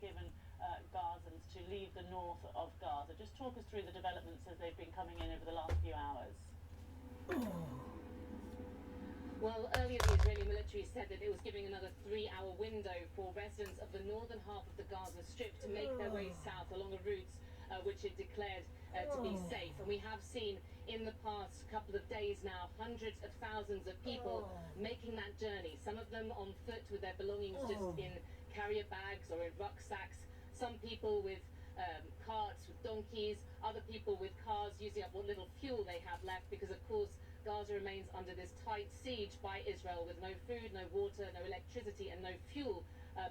given Gazans to leave the north of Gaza. Just talk us through the developments as they've been coming in over the last few hours. Well, earlier the Israeli military said that it was giving another 3-hour window for residents of the northern half of the Gaza Strip to make their way south along the routes which it declared to be safe. And we have seen in the past couple of days now hundreds of thousands of people making that journey, some of them on foot with their belongings just in carrier bags or in rucksacks, some people with carts, with donkeys, other people with cars using up what little fuel they have left, because of course Gaza remains under this tight siege by Israel with no food, no water, no electricity and no fuel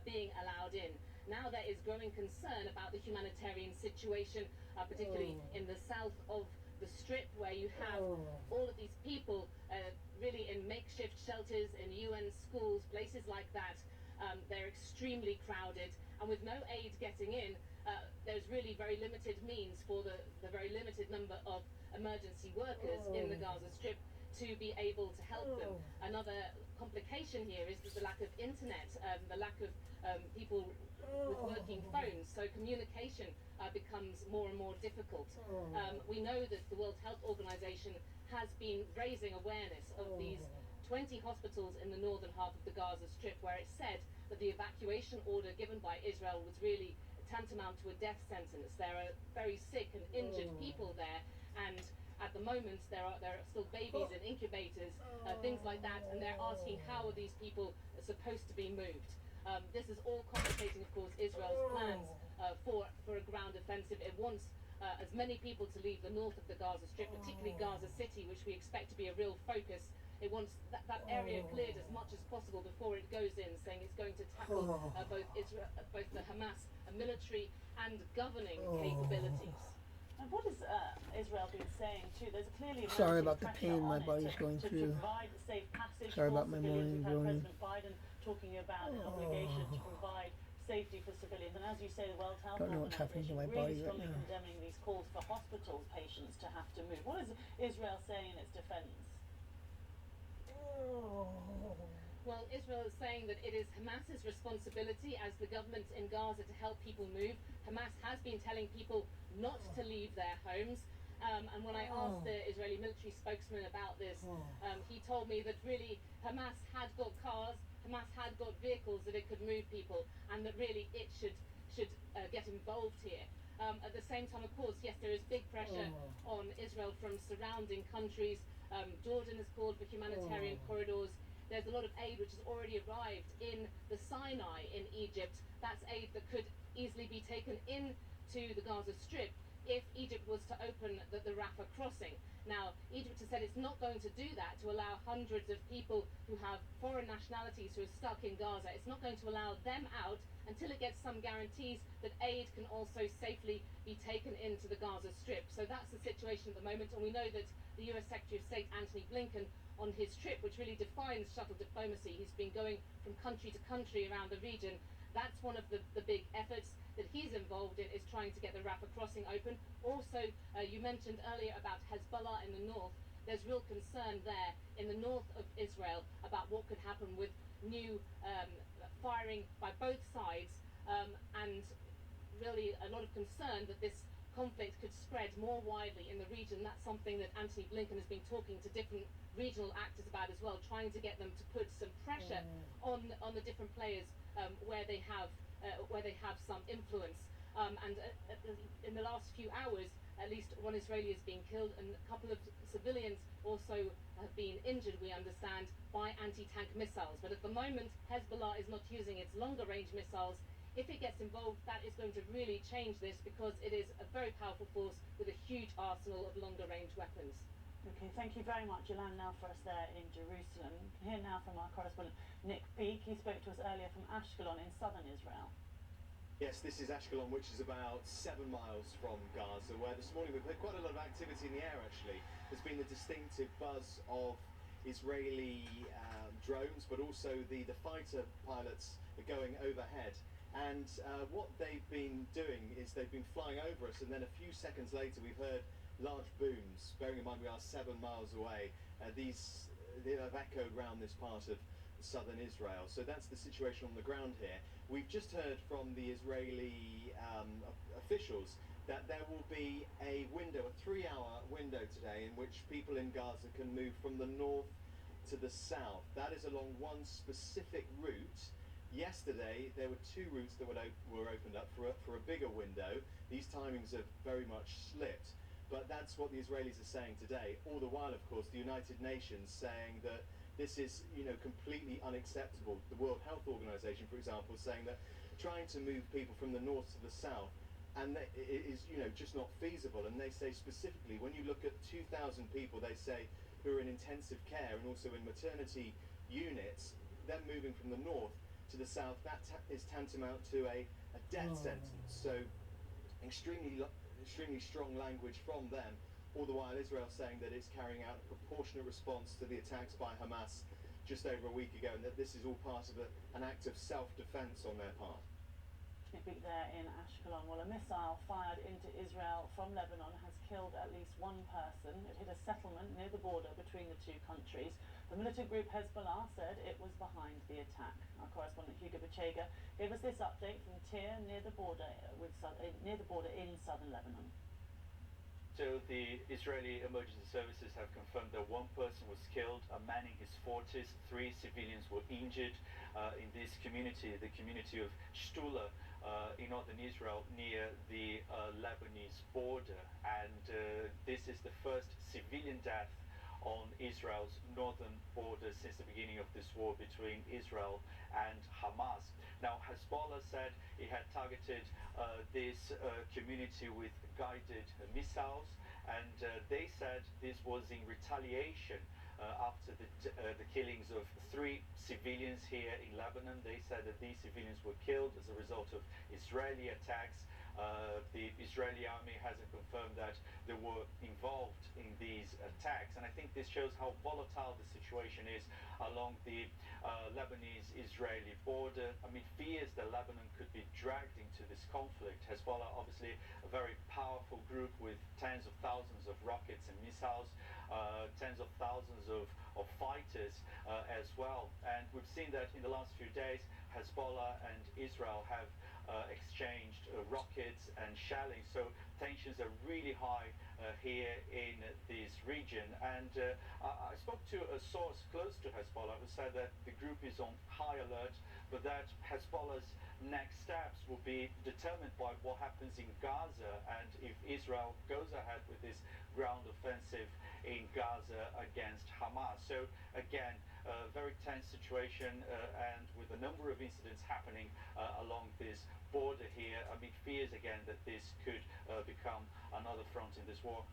being allowed in. Now there is growing concern about the humanitarian situation, particularly in the south of the Strip, where you have all of these people really in makeshift shelters, in UN schools, places like that. They're extremely crowded, and with no aid getting in, there's really very limited means for the very limited number of emergency workers in the Gaza Strip to be able to help them. Another complication here is the lack of internet, the lack of people with working phones, so communication becomes more and more difficult. We know that the World Health Organization has been raising awareness of these 20 hospitals in the northern half of the Gaza Strip, where it said that the evacuation order given by Israel was really tantamount to a death sentence. There are very sick and injured people there, and at the moment there are still babies in incubators, things like that, and they're asking how are these people supposed to be moved. This is all complicating, of course, Israel's plans for a ground offensive. It wants as many people to leave the north of the Gaza Strip, particularly Gaza City, which we expect to be a real focus. It wants that area cleared as much as possible before it goes in, saying it's going to tackle both the Hamas military and governing capabilities. And what has Israel been saying too? There's clearly sorry about the pain my body's going through. To provide safe passage. Sorry about my morning groaning. President Biden talking about an obligation to provide safety for civilians, and as you say, the World Health Don't know what's happening to my body right now. Condemning these calls for hospital patients to have to move. What is Israel saying in its defense? Well, Israel is saying that it is Hamas's responsibility as the government in Gaza to help people move. Hamas has been telling people not to leave their homes. And when I asked the Israeli military spokesman about this, he told me that really Hamas had got cars, Hamas had got vehicles that it could move people, and that really it should get involved here. At the same time, of course, yes, there is big pressure on Israel from surrounding countries. Jordan has called for humanitarian corridors. There's a lot of aid which has already arrived in the Sinai in Egypt. That's aid that could easily be taken into the Gaza Strip if Egypt was to open the Rafah crossing. Now, Egypt has said it's not going to do that to allow hundreds of people who have foreign nationalities who are stuck in Gaza. It's not going to allow them out until it gets some guarantees that aid can also safely be taken into the Gaza Strip. So that's the situation at the moment, and we know that the US Secretary of State Antony Blinken, on his trip, which really defines shuttle diplomacy, he's been going from country to country around the region. That's one of the big efforts that he's involved in, is trying to get the Rafah crossing open. Also, you mentioned earlier about Hezbollah in the north. There's real concern there in the north of Israel about what could happen with new firing by both sides, and really a lot of concern that this conflict could spread more widely in the region. That's something that Antony Blinken has been talking to different regional actors about as well, trying to get them to put some pressure on the different players where they have some influence. And in the last few hours, at least one Israeli has been killed, and a couple of civilians also have been injured, we understand, by anti-tank missiles. But at the moment, Hezbollah is not using its longer-range missiles. If it gets involved, that is going to really change this, because it is a very powerful force with a huge arsenal of longer-range weapons. Okay, thank you very much. You'll land now for us there in Jerusalem. Here now from our correspondent Nick Peake. He spoke to us earlier from Ashkelon in southern Israel. Yes, this is Ashkelon, which is about 7 miles from Gaza, where this morning we've had quite a lot of activity in the air, actually. There's been the distinctive buzz of Israeli drones, but also the fighter pilots are going overhead. And what they've been doing is they've been flying over us, and then a few seconds later we've heard large booms. Bearing in mind we are 7 miles away, these have echoed around this part of southern Israel. So that's the situation on the ground here. We've just heard from the Israeli officials that there will be a window, a 3-hour window today, in which people in Gaza can move from the north to the south. That is along one specific route. Yesterday there were 2 routes that were opened up for a bigger window. These timings have very much slipped, but that's what the Israelis are saying today. All the while, of course, the United Nations saying that this is, completely unacceptable. The World Health Organization, for example, saying that trying to move people from the north to the south and it is, just not feasible. And they say specifically, when you look at 2,000 people, they say, who are in intensive care and also in maternity units, them moving from the north to the south, that is tantamount to a death sentence. So extremely strong language from them, all the while Israel saying that it's carrying out a proportionate response to the attacks by Hamas just over a week ago, and that this is all part of an act of self-defense on their part. There in Ashkelon. Well, a missile fired into Israel from Lebanon has killed at least 1 person. It hit a settlement near the border between the 2 countries. The militant group Hezbollah said it was behind the attack. Our correspondent Hugo Bachega gave us this update from Tyre near the border in southern Lebanon. So the Israeli emergency services have confirmed that 1 person was killed, a man in his 40s, 3 civilians were injured in this community, the community of Shtula, in northern Israel near the Lebanese border. And this is the first civilian death on Israel's northern border since the beginning of this war between Israel and Hamas. Now, Hezbollah said it had targeted this community with guided missiles, and they said this was in retaliation after the killings of 3 civilians here in Lebanon. They said that these civilians were killed as a result of Israeli attacks. The Israeli army hasn't confirmed that they were involved in these attacks, and I think this shows how volatile the situation is along the Lebanese-Israeli border. I mean, fears that Lebanon could be dragged into this conflict. Hezbollah, obviously a very powerful group with tens of thousands of rockets and missiles, tens of thousands of fighters as well. And we've seen that in the last few days, Hezbollah and Israel have exchanged rockets and shelling. So tensions are really high here in this region. And I spoke to a source close to Hezbollah who said that the group is on high alert, but that Hezbollah's next steps will be determined by what happens in Gaza, and if Israel goes ahead with this ground offensive in Gaza against Hamas. So again, a very tense situation, and with a number of incidents happening along this border here, I mean, fears again that this could become another front in this war.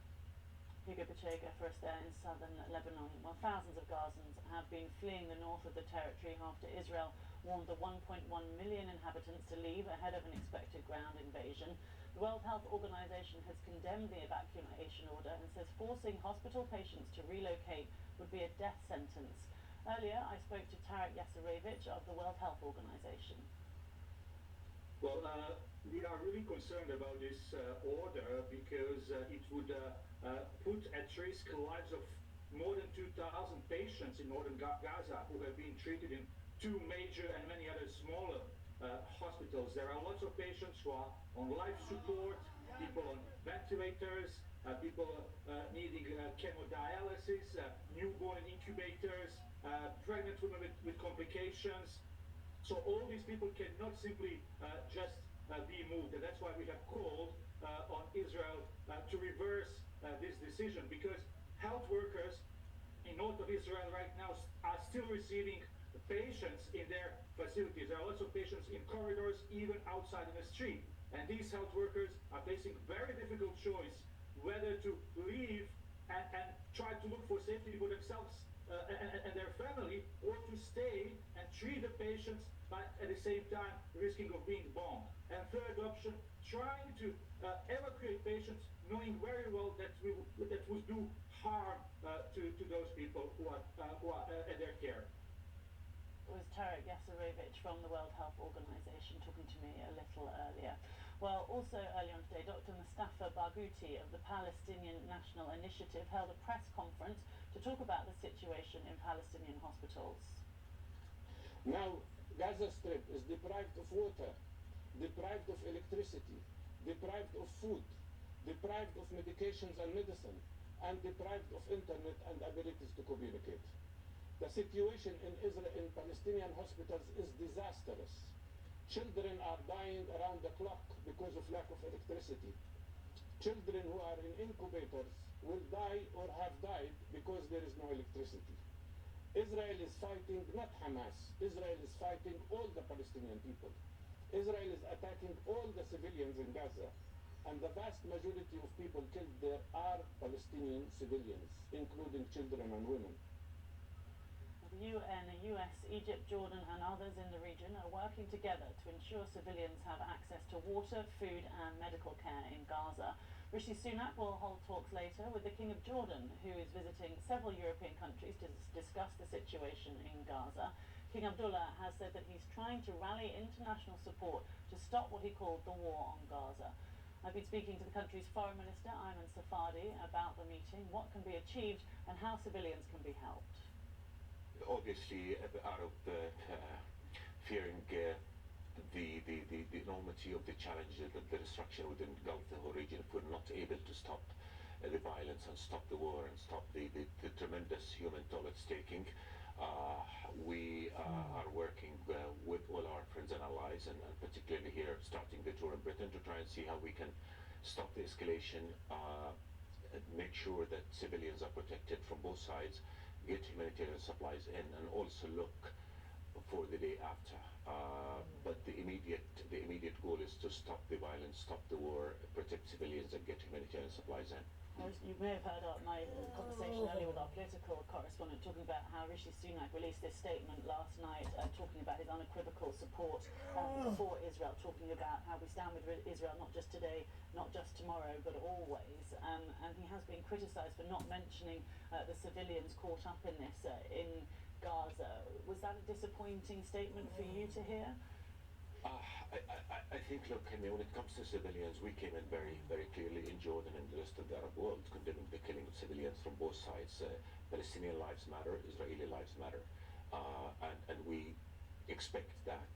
Hugo Bachega for us there in southern Lebanon. Well, thousands of Gazans have been fleeing the north of the territory after Israel warned the 1.1 million inhabitants to leave ahead of an expected ground invasion. The World Health Organization has condemned the evacuation order and says forcing hospital patients to relocate would be a death sentence. Earlier, I spoke to Tarek Yasarevich of the World Health Organization. Well, we are really concerned about this order because it would put at risk the lives of more than 2,000 patients in northern Gaza who have been treated in 2 major and many other smaller hospitals. There are lots of patients who are on life support, people on ventilators, people needing chemodialysis, newborn incubators, pregnant women with complications. So all these people cannot simply just be moved, and that's why we have called on Israel to reverse this decision, because health workers in north of Israel right now are still receiving patients in their facilities. There are lots of patients in corridors, even outside in the street, and these health workers are facing very difficult choice whether to leave and try to look for safety for themselves and their family, or to stay and treat the patients, but at the same time risking of being bombed. And third option, trying to evacuate patients, knowing very well that would do harm to those people who are at their care. It was Tarek Yasarevich from the World Health Organization talking to me a little earlier. Well, also earlier on today, Dr. Mustafa Barghouti of the Palestinian National Initiative held a press conference to talk about the situation in Palestinian hospitals. Now, Gaza Strip is deprived of water, deprived of electricity, deprived of food, deprived of medications and medicine, and deprived of internet and abilities to communicate. The situation in Palestinian hospitals is disastrous. Children are dying around the clock because of lack of electricity. Children who are in incubators will die or have died because there is no electricity. Israel is fighting not Hamas. Israel is fighting all the Palestinian people. Israel is attacking all the civilians in Gaza. And the vast majority of people killed there are Palestinian civilians, including children and women. The UN, the US, Egypt, Jordan and others in the region are working together to ensure civilians have access to water, food and medical care in Gaza. Rishi Sunak will hold talks later with the King of Jordan, who is visiting several European countries to discuss the situation in Gaza. King Abdullah has said that he's trying to rally international support to stop what he called the war on Gaza. I've been speaking to the country's Foreign Minister, Ayman Safadi, about the meeting, what can be achieved and how civilians can be helped. Obviously, out of fearing the enormity of the challenges, the destruction within Gulf, the whole region, if we're not able to stop the violence and stop the war and stop the tremendous human toll it's taking, we are working with all our friends and allies, and particularly here, starting with Jordan, Britain, to try and see how we can stop the escalation, and make sure that civilians are protected from both sides, get humanitarian supplies in, and also look for the day after. But the immediate goal is to stop the violence, stop the war, protect civilians, and get humanitarian supplies in. You may have heard my conversation earlier with our political correspondent talking about how Rishi Sunak released this statement last night, talking about his unequivocal support for Israel, talking about how we stand with Israel not just today, not just tomorrow, but always. And he has been criticised for not mentioning the civilians caught up in this in Gaza. Was that a disappointing statement for you to hear? I think, look, I mean, when it comes to civilians, we came in very, very clearly in Jordan and the rest of the Arab world, condemning the killing of civilians from both sides. Palestinian lives matter, Israeli lives matter. And we expect that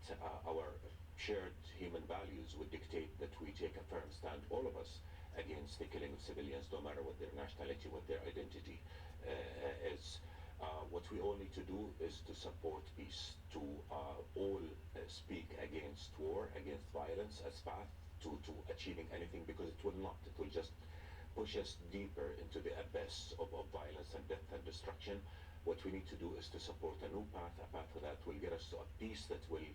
our shared human values would dictate that we take a firm stand, all of us, against the killing of civilians, no matter what their nationality, what their identity is. What we all need to do is to support peace, to all speak against war, against violence as path to achieving anything, because it will not. It will just push us deeper into the abyss of violence and death and destruction. What we need to do is to support a new path, a path that will get us to a peace that will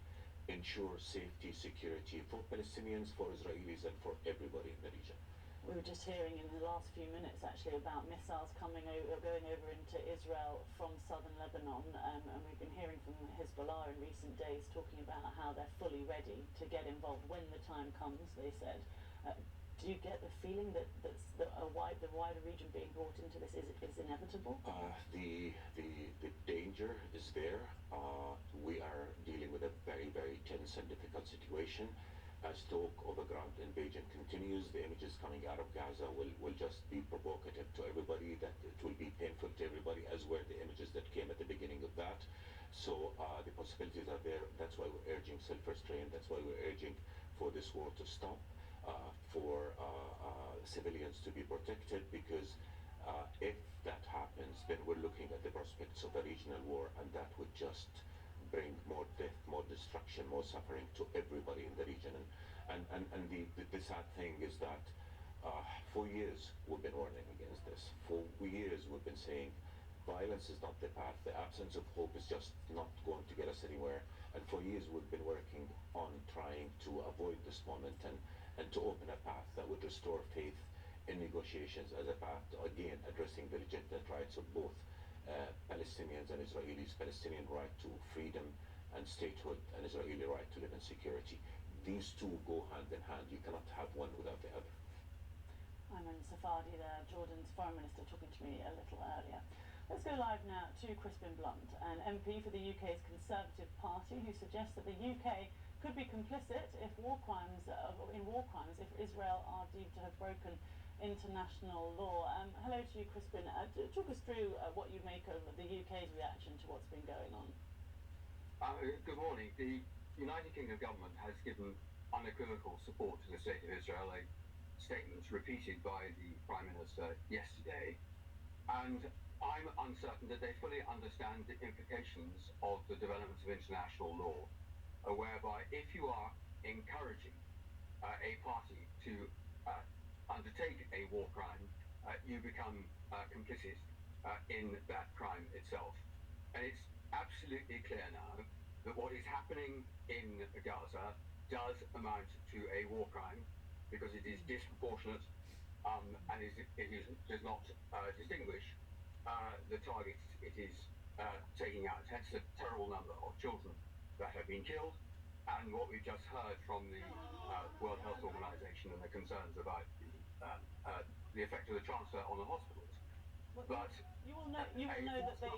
ensure safety, security for Palestinians, for Israelis, and for everybody in the region. We were just hearing in the last few minutes actually about missiles going over into Israel from southern Lebanon, and we've been hearing from Hezbollah in recent days talking about how they're fully ready to get involved when the time comes, they said. Do you get the feeling that the wider region being brought into this is inevitable? The danger is there. We are dealing with a very, very tense and difficult situation. As talk of a ground invasion continues, the images coming out of Gaza will just be provocative to everybody, that it will be painful to everybody, as were the images that came at the beginning of that. So the possibilities are there. That's why we're urging self-restraint. That's why we're urging for this war to stop, for civilians to be protected, because if that happens, then we're looking at the prospects of a regional war, and that would just bring more death, more destruction, more suffering to everybody in the region. And the sad thing is that for years we've been warning against this. For years we've been saying violence is not the path, the absence of hope is just not going to get us anywhere. And for years we've been working on trying to avoid this moment and to open a path that would restore faith in negotiations as a path to, again, addressing the legitimate rights of both Palestinians and Israelis, Palestinian right to freedom and statehood, and Israeli right to live in security. These two go hand in hand. You cannot have one without the other. Ayman Safadi there, Jordan's Foreign Minister, talking to me a little earlier. Let's go live now to Crispin Blunt, an MP for the UK's Conservative Party, who suggests that the UK could be complicit if in war crimes if Israel are deemed to have broken international law. Hello to you, Crispin. Talk us through what you make of the UK's reaction to what's been going on. Good morning. The United Kingdom government has given unequivocal support to the State of Israel, a statement repeated by the Prime Minister yesterday, and I'm uncertain that they fully understand the implications of the developments of international law, whereby if you are encouraging a party to undertake a war crime, you become complicit in that crime itself. And it's absolutely clear now that what is happening in Gaza does amount to a war crime because it is disproportionate and does not distinguish the targets it is taking out. Hence the terrible number of children that have been killed and what we've just heard from the World Health Organization and the concerns about the effect of the transfer on the hospitals. But you will know that they...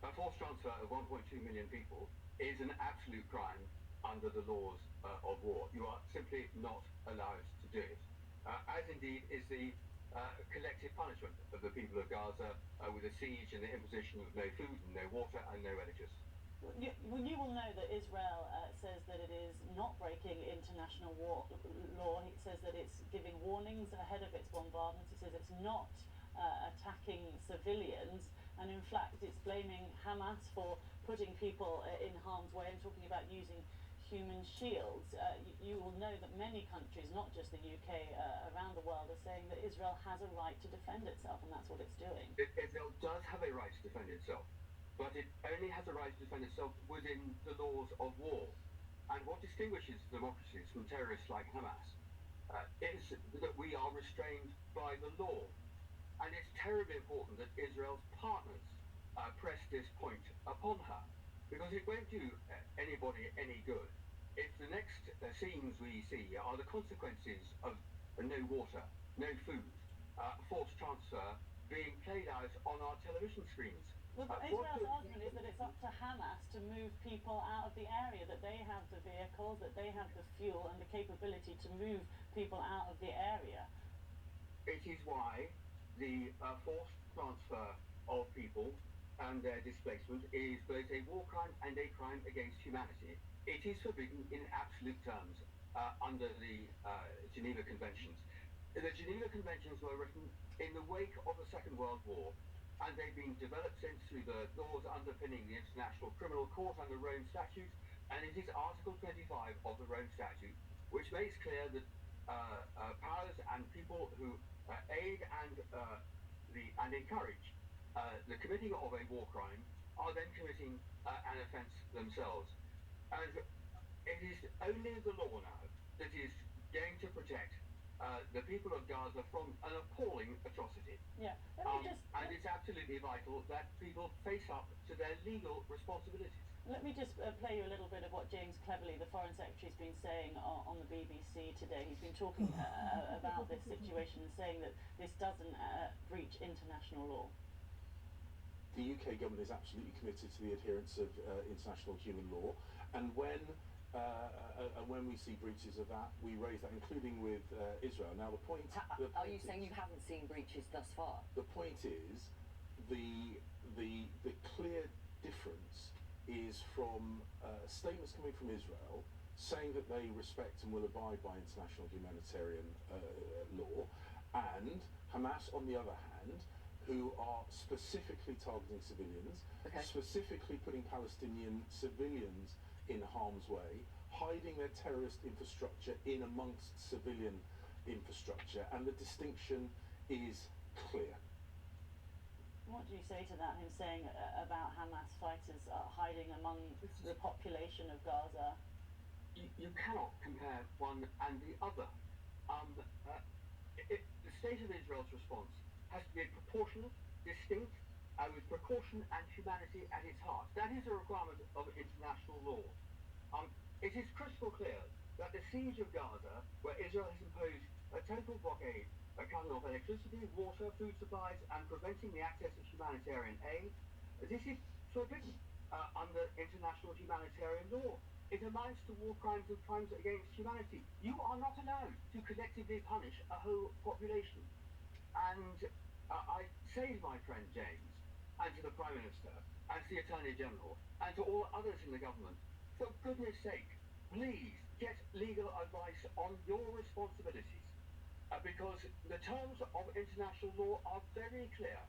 A forced transfer of 1.2 million people is an absolute crime under the laws of war. You are simply not allowed to do it, as indeed is the collective punishment of the people of Gaza with a siege and the imposition of no food and no water and no electricity. You will know that Israel says that it is not breaking international law. It says that it's giving warnings ahead of its bombardments. It says it's not attacking civilians, and in fact it's blaming Hamas for putting people in harm's way and talking about using human shields. You will know that many countries, not just the UK, around the world are saying that Israel has a right to defend itself, and that's what it's doing. Israel does have a right to defend itself, but it only has a right to defend itself within the laws of war. And what distinguishes democracies from terrorists like Hamas is that we are restrained by the law. And it's terribly important that Israel's partners press this point upon her, because it won't do anybody any good if the next scenes we see are the consequences of no water, no food, forced transfer being played out on our television screens. Well, Israel's argument is that it's up to Hamas to move people out of the area, that they have the vehicles, that they have the fuel and the capability to move people out of the area. It is why the forced transfer of people and their displacement is both a war crime and a crime against humanity. It is forbidden in absolute terms under the Geneva Conventions. The Geneva Conventions were written in the wake of the Second World War, and they've been developed since through the laws underpinning the International Criminal Court and the Rome Statute, and it is Article 25 of the Rome Statute, which makes clear that powers and people who aid and encourage the committing of a war crime are then committing an offence themselves. And it is only the law now that is going to protect the people of Gaza from an appalling atrocity. Yeah. And it's absolutely vital that people face up to their legal responsibilities. Let me just play you a little bit of what James Cleverly, the Foreign Secretary, has been saying on the BBC today. He's been talking about this situation and saying that this doesn't breach international law. The UK government is absolutely committed to the adherence of international human law, and when we see breaches of that, we raise that, including with Israel. Now, the point... Are you saying you haven't seen breaches thus far? The point is, the clear difference is from statements coming from Israel saying that they respect and will abide by international humanitarian law, and Hamas, on the other hand, who are specifically targeting civilians, specifically putting Palestinian civilians in harm's way, hiding their terrorist infrastructure in amongst civilian infrastructure, and the distinction is clear. What do you say to that, him saying about Hamas fighters hiding among the population of Gaza? You cannot compare one and the other. The state of Israel's response has to be proportionate, distinct, with precaution and humanity at its heart. That is a requirement of international law. It is crystal clear that the siege of Gaza, where Israel has imposed a total blockade, cutting off electricity, water, food supplies, and preventing the access of humanitarian aid, this is forbidden under international humanitarian law. It amounts to war crimes and crimes against humanity. You are not allowed to collectively punish a whole population. And I say to my friend James, and to the Prime Minister, and to the Attorney General, and to all others in the government, for goodness sake, please get legal advice on your responsibilities, because the terms of international law are very clear.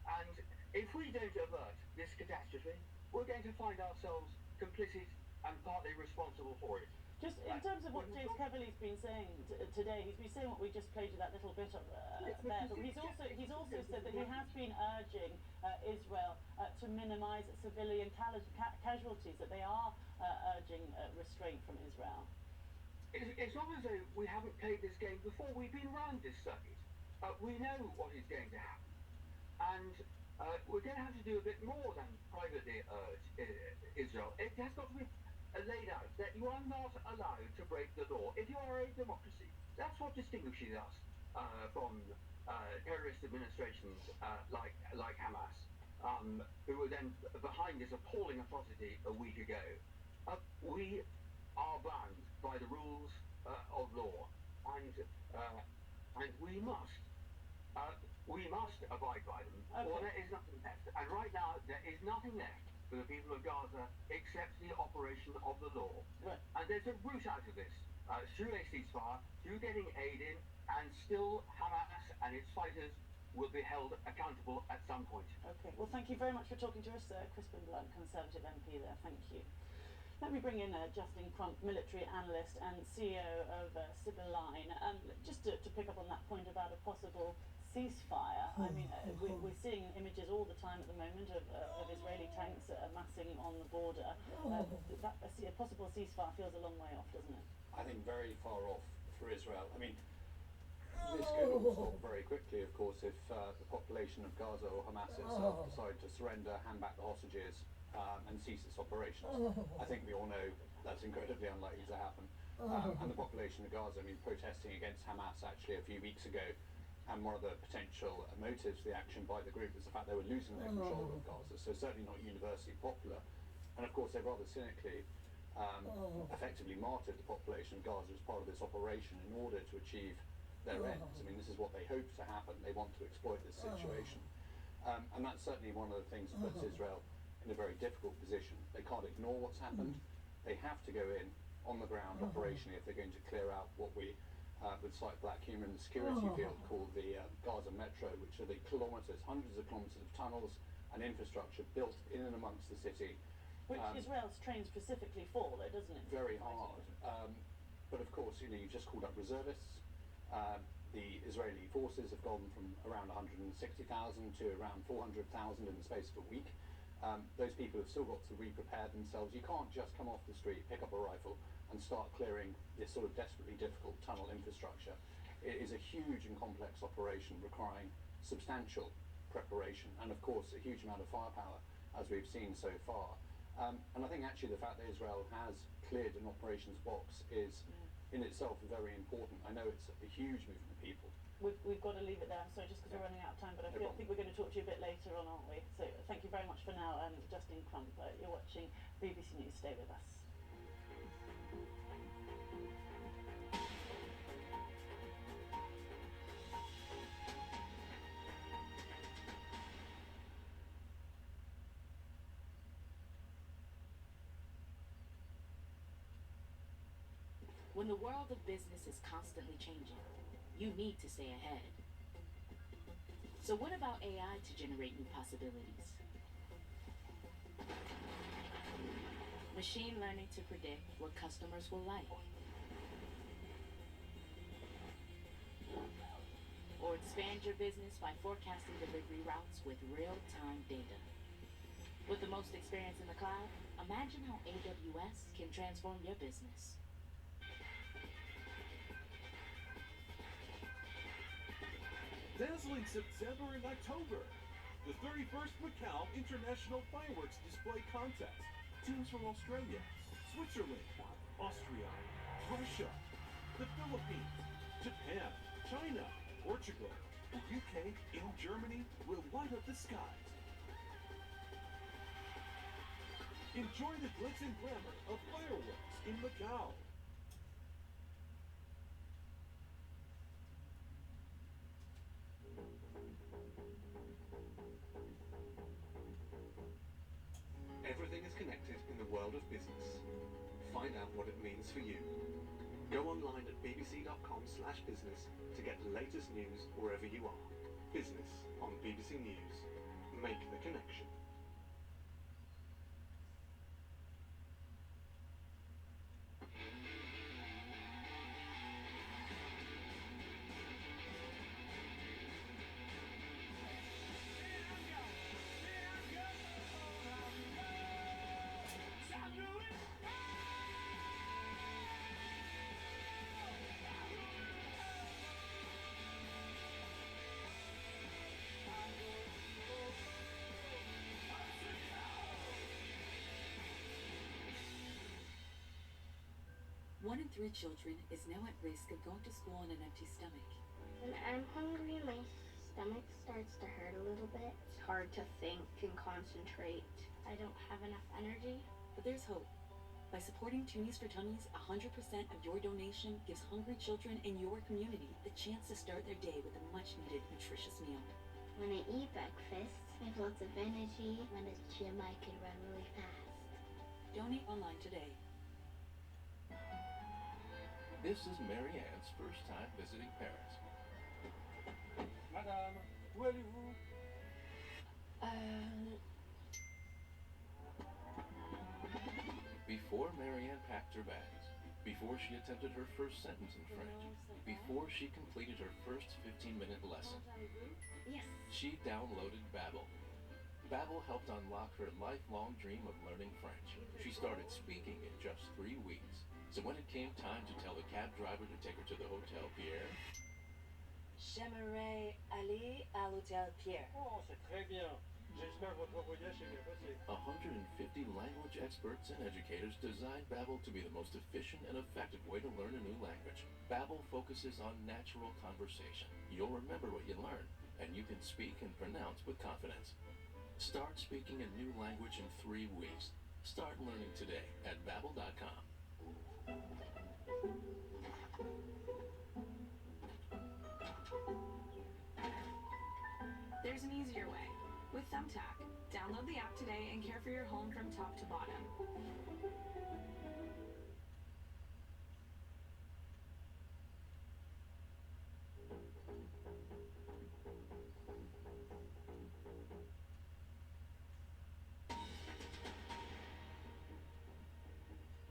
And if we don't avert this catastrophe, we're going to find ourselves complicit and partly responsible for it. Just in terms of what James Cleverly's been saying today, he's been saying what we just played you that little bit of there, but he's also said that he has been urging Israel to minimise civilian casualties, that they are urging restraint from Israel. It's not as though we haven't played this game before. We've been around this circuit. We know what is going to happen. And we're going to have to do a bit more than privately urge Israel. It has got to be laid out that you are not allowed to break the law if you are a democracy. That's what distinguishes us from terrorist administrations like Hamas, who were then behind this appalling atrocity a week ago. We are bound by the rules of law, and we must abide by them, or there is nothing left. And right now, there is nothing left for the people of Gaza except the operation of the law. Right. And there's a route out of this, through a ceasefire, through getting aid in, and still Hamas and its fighters will be held accountable at some point. Okay, well, thank you very much for talking to us, Crispin Blunt, Conservative MP there. Thank you. Let me bring in Justin Crump, military analyst and CEO of Civil Line. Just to pick up on that point about a possible ceasefire, I mean, we're seeing images all the time at the moment of Israeli tanks amassing on the border. A possible ceasefire feels a long way off, doesn't it? I think very far off for Israel. I mean, this could all stop very quickly, of course, if the population of Gaza or Hamas itself decide to surrender, hand back the hostages, and cease its operations. I think we all know that's incredibly unlikely to happen. And the population of Gaza, I mean, protesting against Hamas actually a few weeks ago, and one of the potential motives for the action by the group was the fact they were losing their control of Gaza, so certainly not universally popular. And of course they rather cynically effectively martyred the population of Gaza as part of this operation in order to achieve their ends. I mean, this is what they hope to happen. They want to exploit this situation. And that's certainly one of the things that puts Israel in a very difficult position. They can't ignore what's happened. They have to go in on the ground operationally if they're going to clear out what we with slight black humour in the security field called the Gaza Metro, which are the kilometres, hundreds of kilometres of tunnels and infrastructure built in and amongst the city. Which Israel's trained specifically for, though, doesn't it? Very hard. But of course, you know, you've just called up reservists. The Israeli forces have gone from around 160,000 to around 400,000 in the space of a week. Those people have still got to re-prepare themselves. You can't just come off the street, pick up a rifle and start clearing this sort of desperately difficult tunnel infrastructure. It is a huge and complex operation requiring substantial preparation and of course a huge amount of firepower, as we've seen so far. And I think actually the fact that Israel has cleared an operations box is in itself very important. I know it's a huge movement of people. We've got to leave it there, I'm sorry, just because we're running out of time, but I think we're going to talk to you a bit later on, aren't we? So thank you very much for now, Justin Crump. You're watching BBC News, stay with us. When the world of business is constantly changing, you need to stay ahead. So what about AI to generate new possibilities? Machine learning to predict what customers will like. Or expand your business by forecasting delivery routes with real-time data. With the most experience in the cloud, imagine how AWS can transform your business. Dazzling September and October. The 31st Macau International Fireworks Display Contest. Teams from Australia, Switzerland, Austria, Russia, the Philippines, Japan, China, Portugal, the UK, and Germany will light up the skies. Enjoy the glitz and glamour of fireworks in Macau. world of business. Find out what it means for you. Go online at bbc.com/business to get the latest news wherever you are. Business on BBC News. Make the connection. One in 3 children is now at risk of going to school on an empty stomach. When I'm hungry, my stomach starts to hurt a little bit. It's hard to think and concentrate. I don't have enough energy. But there's hope. By supporting Toonies for Tummies, 100% of your donation gives hungry children in your community the chance to start their day with a much-needed nutritious meal. When I eat breakfast, I have lots of energy. When it's gym, I can run really fast. Donate online today. This is Mary Ann's first time visiting Paris. Madame, où allez-vous? Before Mary Ann packed her bags, before she attempted her first sentence in French, before she completed her first 15-minute lesson, yes, she downloaded Babbel. Babbel helped unlock her lifelong dream of learning French. She started speaking in just 3 weeks. So when it came time to tell the cab driver to take her to the Hotel Pierre, J'aimerais aller à l'Hôtel Pierre. Oh, c'est très bien. J'espère que votre voyage s'est bien passé. 150 language experts and educators designed Babbel to be the most efficient and effective way to learn a new language. Babbel focuses on natural conversation. You'll remember what you learn, and you can speak and pronounce with confidence. Start speaking a new language in 3 weeks. Start learning today at Babbel.com. There's an easier way. With Thumbtack. Download the app today and care for your home from top to bottom.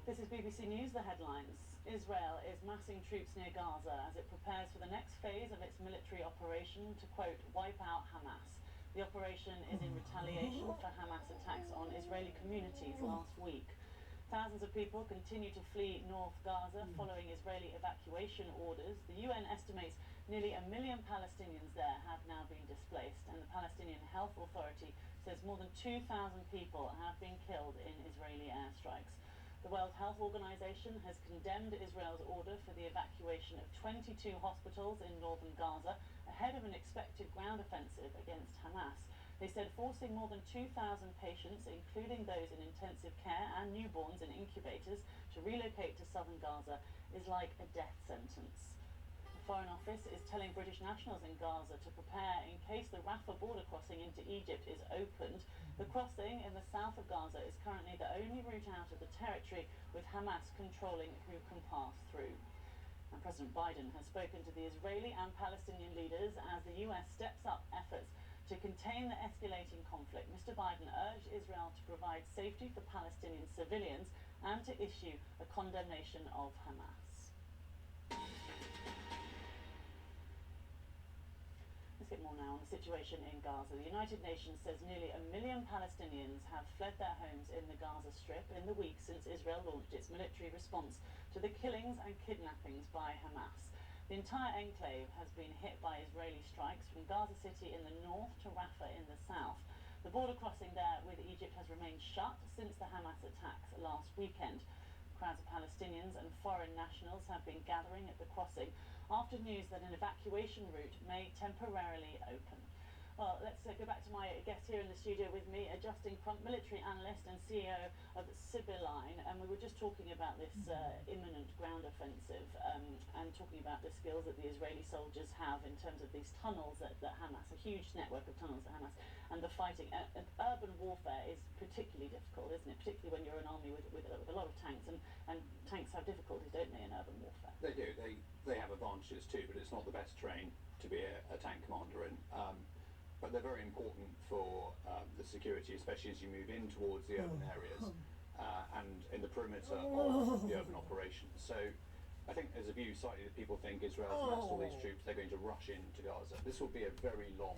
This is BBC News, the headlines. Israel is massing troops near Gaza as it prepares for the next phase of its military operation to, quote, wipe out Hamas. The operation is in retaliation for Hamas attacks on Israeli communities last week. Thousands of people continue to flee North Gaza following Israeli evacuation orders. The UN estimates nearly 1 million Palestinians there have now been displaced, and the Palestinian Health Authority says more than 2,000 people have been killed in Israeli airstrikes. The World Health Organization has condemned Israel's order for the evacuation of 22 hospitals in northern Gaza ahead of an expected ground offensive against Hamas. They said forcing more than 2,000 patients, including those in intensive care and newborns in incubators, to relocate to southern Gaza is like a death sentence. The Foreign Office is telling British nationals in Gaza to prepare in case the Rafah border crossing into Egypt is opened. The crossing in the south of Gaza is currently the only route out of the territory, with Hamas controlling who can pass through. And President Biden has spoken to the Israeli and Palestinian leaders as the US steps up efforts to contain the escalating conflict. Mr. Biden urged Israel to provide safety for Palestinian civilians and to issue a condemnation of Hamas. Let's get more now on the situation in Gaza. The United Nations says nearly 1 million Palestinians have fled their homes in the Gaza Strip in the week since Israel launched its military response to the killings and kidnappings by Hamas. The entire enclave has been hit by Israeli strikes from Gaza City in the north to Rafah in the south. The border crossing there with Egypt has remained shut since the Hamas attacks last weekend. Crowds of Palestinians and foreign nationals have been gathering at the crossing after news that an evacuation route may temporarily open. Well, let's go back to my guest here in the studio with me, Justin Crump, military analyst and CEO of Sibylline, and we were just talking about this imminent ground offensive and talking about the skills that the Israeli soldiers have in terms of these tunnels that Hamas, a huge network of tunnels that Hamas, and the fighting. And urban warfare is particularly difficult, isn't it? Particularly when you're an army with a lot of tanks, and tanks have difficulties, don't they, in urban warfare? They do. They have advantages too, but it's not the best terrain to be a tank commander in. But they're very important for the security, especially as you move in towards the urban areas and in the perimeter of the urban operations. So I think there's a view slightly that people think Israel's amassed all these troops, they're going to rush into Gaza. This will be a very long,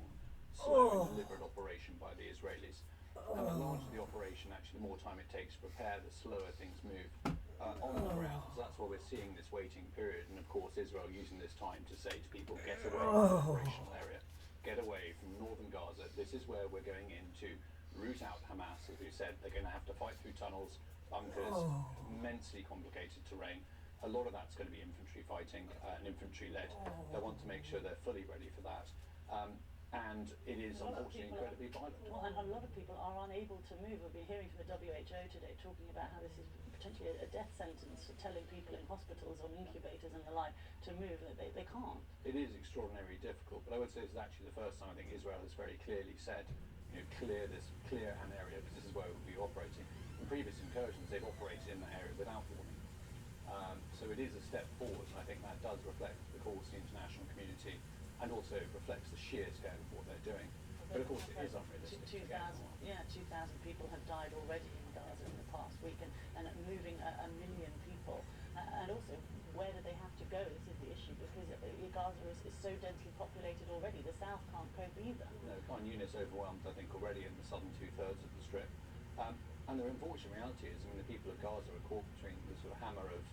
slow and deliberate operation by the Israelis. And the larger the operation, actually, the more time it takes to prepare, the slower things move on the ground. So that's why we're seeing this waiting period. And of course, Israel using this time to say to people, get away from the operational area. Get away from northern Gaza. This is where we're going in to root out Hamas. As we said, they're going to have to fight through tunnels, bunkers, immensely complicated terrain. A lot of that's going to be infantry fighting and infantry-led. They want to make sure they're fully ready for that. And it is unfortunately incredibly violent. Well, and a lot of people are unable to move. We've been hearing from the WHO today talking about how this is potentially a death sentence for telling people in hospitals or incubators and the like to move. They can't. It is extraordinarily difficult, but I would say it's actually the first time I think Israel has very clearly said, clear an area, because this is where we'll be operating. In previous incursions, they've operated in that area without warning. So it is a step forward, and I think that does reflect the calls to the international community and also reflects the sheer scale of what they're doing. But of course it is unrealistic. 2,000 people have died already in Gaza in the past week, and moving a million people. And also, where do they have to go? This is the issue, because Gaza is so densely populated already. The south can't cope either. No, Khan Yunis overwhelmed, I think, already in the southern two-thirds of the strip. And the unfortunate reality is, the people of Gaza are caught between the sort of hammer of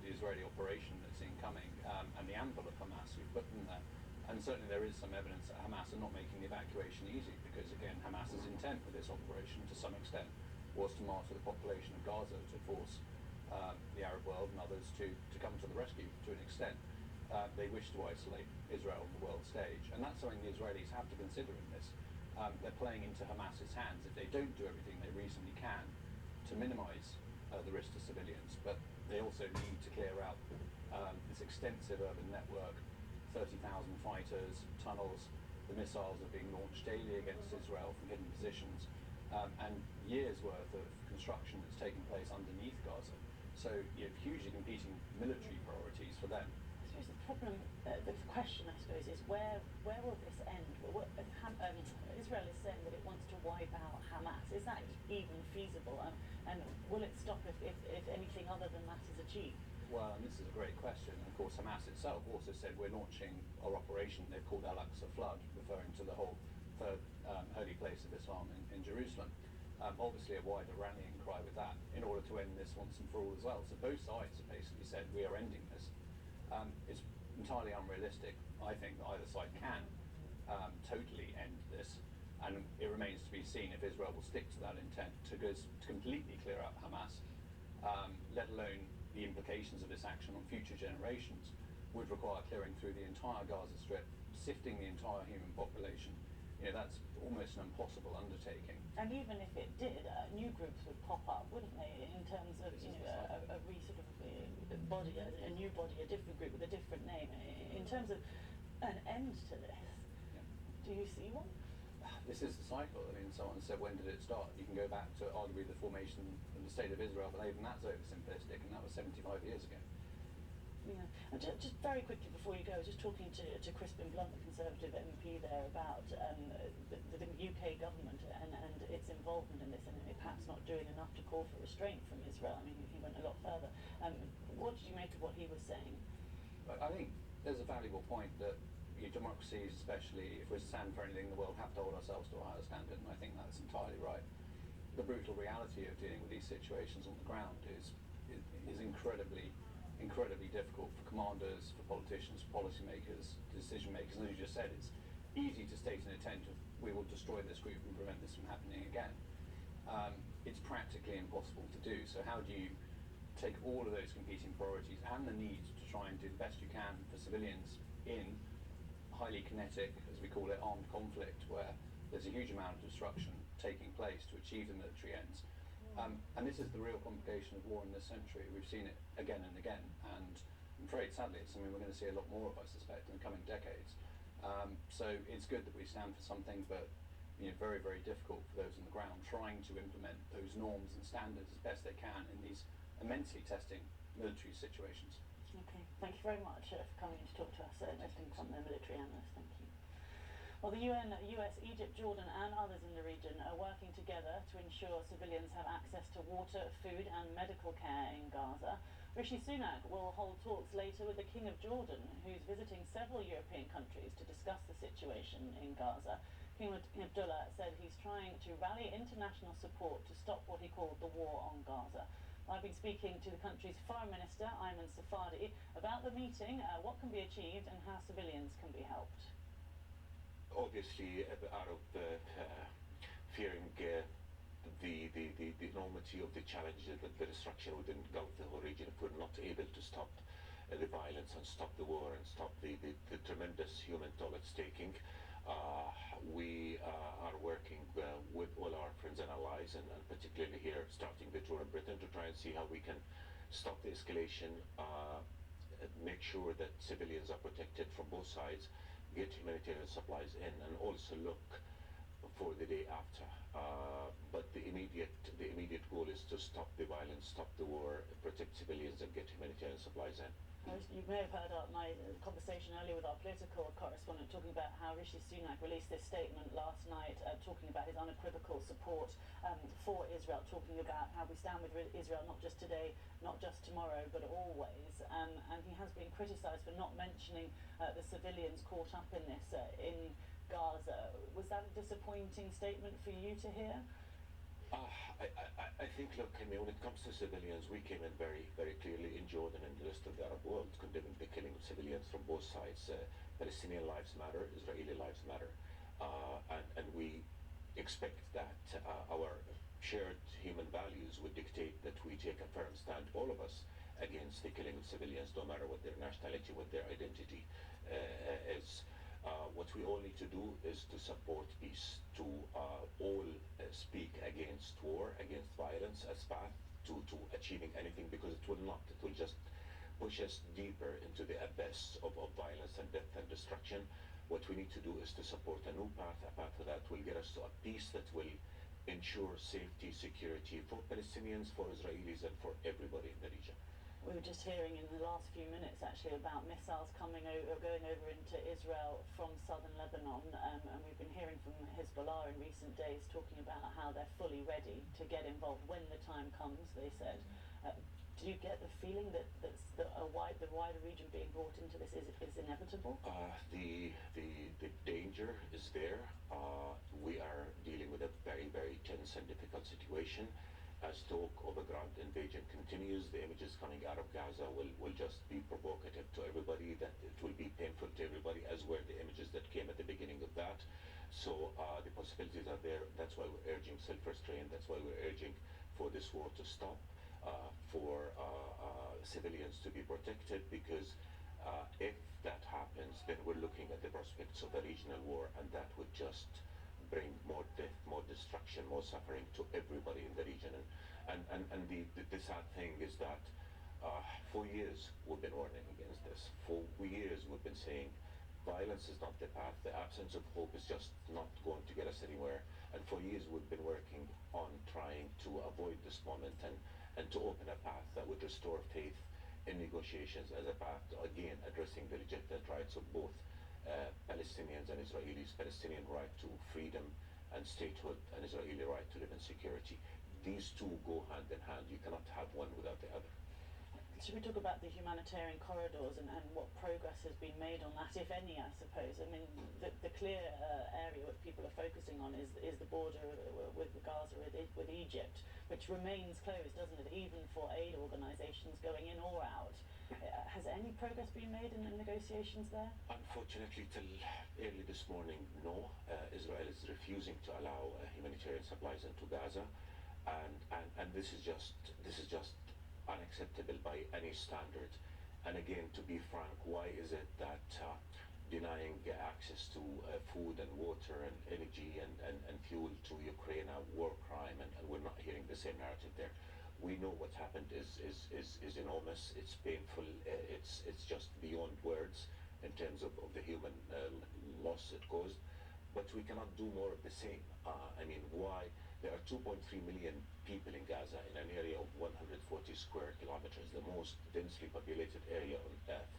the Israeli operation that's incoming and the anvil of Hamas who've put them there. And certainly there is some evidence that Hamas are not making the evacuation easy, because again, Hamas's intent with this operation to some extent was to martyr the population of Gaza to force the Arab world and others to come to the rescue to an extent. They wish to isolate Israel on the world stage, and that's something the Israelis have to consider in this. They're playing into Hamas's hands if they don't do everything they reasonably can to minimise the risk to civilians, but they also need to clear out this extensive urban network. 30,000 fighters, tunnels, the missiles are being launched daily against Israel from hidden positions, and years worth of construction that's taking place underneath Gaza. So you have hugely competing military priorities for them. I suppose the problem, the question I suppose is where will this end? Israel is saying that it wants to wipe out Hamas. Is that even feasible? And will it stop if anything other than that is achieved? Well, and this is a great question. Of course, Hamas itself also said we're launching our operation they've called Al-Aqsa Flood, referring to the whole third holy place of Islam in Jerusalem. Obviously a wider rallying cry with that in order to end this once and for all as well. So both sides have basically said we are ending this. It's entirely unrealistic, I think, that either side can totally end this, and it remains to be seen if Israel will stick to that intent to completely clear out Hamas, let alone the implications of this action on future generations would require clearing through the entire Gaza Strip, sifting the entire human population. That's almost an impossible undertaking. And even if it did, new groups would pop up, wouldn't they, in terms of body, a new body, a different group with a different name. In terms of an end to this, do you see one? This is the cycle. Someone said, when did it start? You can go back to arguably the formation of the State of Israel, but even that's oversimplistic, and that was 75 years ago. Yeah. And just very quickly before you go, I was just talking to Crispin Blunt, the Conservative MP there, about the UK government and its involvement in this, and it perhaps not doing enough to call for restraint from Israel. He went a lot further. What did you make of what he was saying? I think there's a valuable point that democracies, especially if we're to stand for anything in the world, have to hold ourselves to a higher standard, and I think that's entirely right. The brutal reality of dealing with these situations on the ground is incredibly difficult for commanders, for politicians, for policymakers, decision makers. And as you just said, it's easy to state an intent of we will destroy this group and prevent this from happening again. It's practically impossible to do. So how do you take all of those competing priorities and the need to try and do the best you can for civilians in highly kinetic, as we call it, armed conflict, where there's a huge amount of destruction taking place to achieve the military ends. And this is the real complication of war in this century. We've seen it again and again, and I'm afraid, sadly, it's something we're going to see a lot more of, I suspect, in the coming decades. So it's good that we stand for something, but very, very difficult for those on the ground trying to implement those norms and standards as best they can in these immensely testing military situations. Okay, thank you very much for coming to talk to us, Justin from the military analyst. Thank you. Well, the UN, US, Egypt, Jordan and others in the region are working together to ensure civilians have access to water, food and medical care in Gaza. Rishi Sunak will hold talks later with the King of Jordan, who's visiting several European countries to discuss the situation in Gaza. King Abdullah said he's trying to rally international support to stop what he called the war on Gaza. I've been speaking to the country's Foreign Minister, Ayman Safadi, about the meeting, what can be achieved and how civilians can be helped. Obviously, out of fearing the enormity of the challenges, the destruction within the whole region, if we're not able to stop the violence and stop the war and stop the tremendous human toll it's taking, we are working with all our friends and allies, and particularly here, starting with Jordan and Britain, to try and see how we can stop the escalation, make sure that civilians are protected from both sides, get humanitarian supplies in, and also look for the day after. But the immediate goal is to stop the violence, stop the war, protect civilians, and get humanitarian supplies in. You may have heard my conversation earlier with our political correspondent talking about how Rishi Sunak released this statement last night talking about his unequivocal support for Israel, talking about how we stand with Israel not just today, not just tomorrow, but always. And he has been criticised for not mentioning the civilians caught up in this in Gaza. Was that a disappointing statement for you to hear? I think, look, I mean, when it comes to civilians, we came in very, very clearly in Jordan and the rest of the Arab world, condemning the killing of civilians from both sides. Palestinian lives matter, Israeli lives matter. And we expect that our shared human values would dictate that we take a firm stand, all of us, against the killing of civilians, no matter what their nationality, what their identity is. What we all need to do is to support peace, to all speak against war, against violence as path to achieving anything, because it will not. It will just push us deeper into the abyss of violence and death and destruction. What we need to do is to support a new path, a path that will get us to a peace that will ensure safety, security for Palestinians, for Israelis, and for everybody in the region. We were just hearing in the last few minutes actually about missiles going over into Israel from southern Lebanon, and we've been hearing from Hezbollah in recent days talking about how they're fully ready to get involved when the time comes, they said. Do you get the feeling that the wider region being brought into this is inevitable? The danger is there. We are dealing with a very, very tense and difficult situation. As talk of a ground invasion continues, the images coming out of Gaza will just be provocative to everybody, that it will be painful to everybody, as were the images that came at the beginning of that. So the possibilities are there. That's why we're urging self-restraint. That's why we're urging for this war to stop, for civilians to be protected, because if that happens, then we're looking at the prospects of a regional war, and that would just bring more death, more destruction, more suffering to everybody in the region. And the sad thing is that for years we've been warning against this. For years we've been saying violence is not the path, the absence of hope is just not going to get us anywhere. And for years we've been working on trying to avoid this moment and to open a path that would restore faith in negotiations as a path to, again, addressing the legitimate rights of both Palestinians and Israelis, Palestinian right to freedom and statehood, and Israeli right to live in security. These two go hand in hand. You cannot have one without the other. Should we talk about the humanitarian corridors and what progress has been made on that, if any, I suppose? I mean, the clear area that people are focusing on is the border with Gaza, with Egypt, which remains closed, doesn't it, even for aid organisations going in or out. Has any progress been made in the negotiations there? Unfortunately, till early this morning, no. Israel is refusing to allow humanitarian supplies into Gaza, and this is just unacceptable by any standard. And again, to be frank, why is it that denying access to food and water and energy and fuel to Ukraine, a war crime, and we're not hearing the same narrative there. We know what happened is enormous, it's painful, it's just beyond words in terms of the human loss it caused, but we cannot do more of the same. I mean, why? There are 2.3 million people in Gaza in an area of 140 square kilometers, the most densely populated area on earth.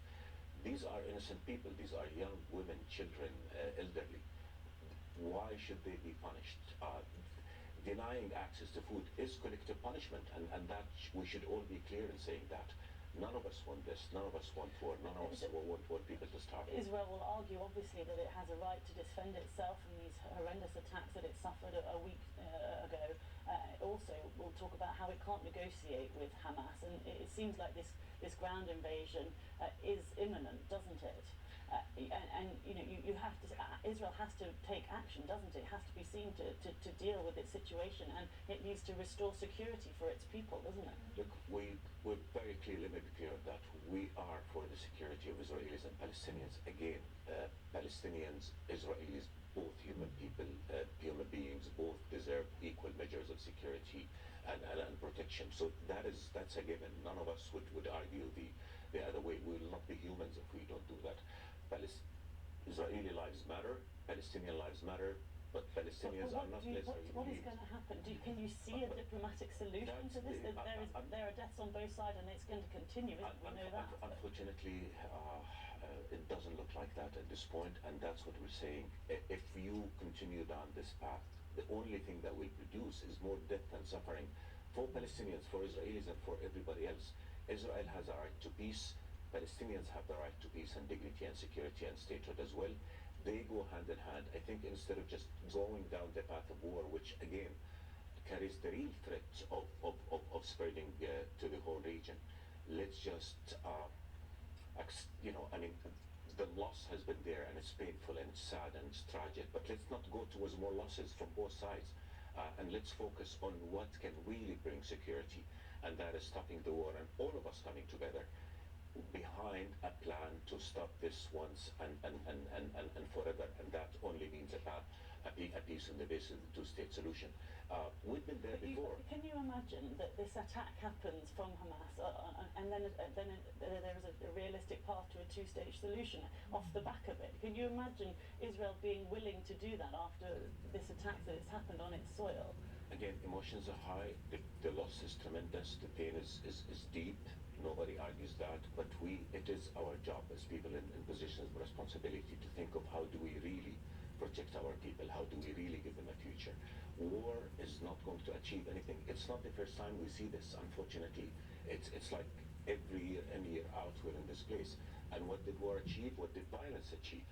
These are innocent people. These are young women, children, elderly. Why should they be punished? Denying access to food is collective punishment, and that we should all be clear in saying that. None of us want this. None of us want war. None of us want people to starve. Israel will argue, obviously, that it has a right to defend itself from these horrendous attacks that it suffered a week ago. Also, we'll talk about how it can't negotiate with Hamas, and it seems like this ground invasion is imminent, doesn't it? And you know, you have to. Israel has to take action, doesn't it? It has to be seen to deal with its situation, and it needs to restore security for its people, doesn't it? Look, we're very clear. Let me be clear on that. We are for the security of Israelis and Palestinians. Again, Palestinians, Israelis, both human people, human beings, both deserve equal measures of security and protection. So that's a given. None of us would argue the other way. We will not be humans if we don't do that. Israeli lives matter, Palestinian lives matter, but Palestinians are not less. What is going to happen? Can you see a diplomatic solution to this? There are deaths on both sides, and it's going to continue. We know that. Unfortunately, it doesn't look like that at this point, and that's what we're saying. If you continue down this path, the only thing that will produce is more death and suffering for Palestinians, for Israelis, and for everybody else. Israel has a right to peace. Palestinians have the right to peace and dignity and security and statehood as well. They go hand in hand. I think instead of just going down the path of war, which again carries the real threat of spreading to the whole region, let's just, I mean, the loss has been there, and it's painful and it's sad and it's tragic, but let's not go towards more losses from both sides, and let's focus on what can really bring security, and that is stopping the war, and all of us coming together behind a plan to stop this once and forever, and that only means a peace on the basis of the two-state solution. We've been there before. Can you imagine that this attack happens from Hamas, and then there is a realistic path to a two-stage solution off the back of it? Can you imagine Israel being willing to do that after this attack that has happened on its soil? Again, emotions are high, the loss is tremendous, the pain is deep. Nobody argues that, but it is our job as people in positions of responsibility to think of how do we really protect our people, how do we really give them a future. War is not going to achieve anything. It's not the first time we see this, unfortunately. It's like every year in, year out, we're in this place. And what did war achieve? What did violence achieve?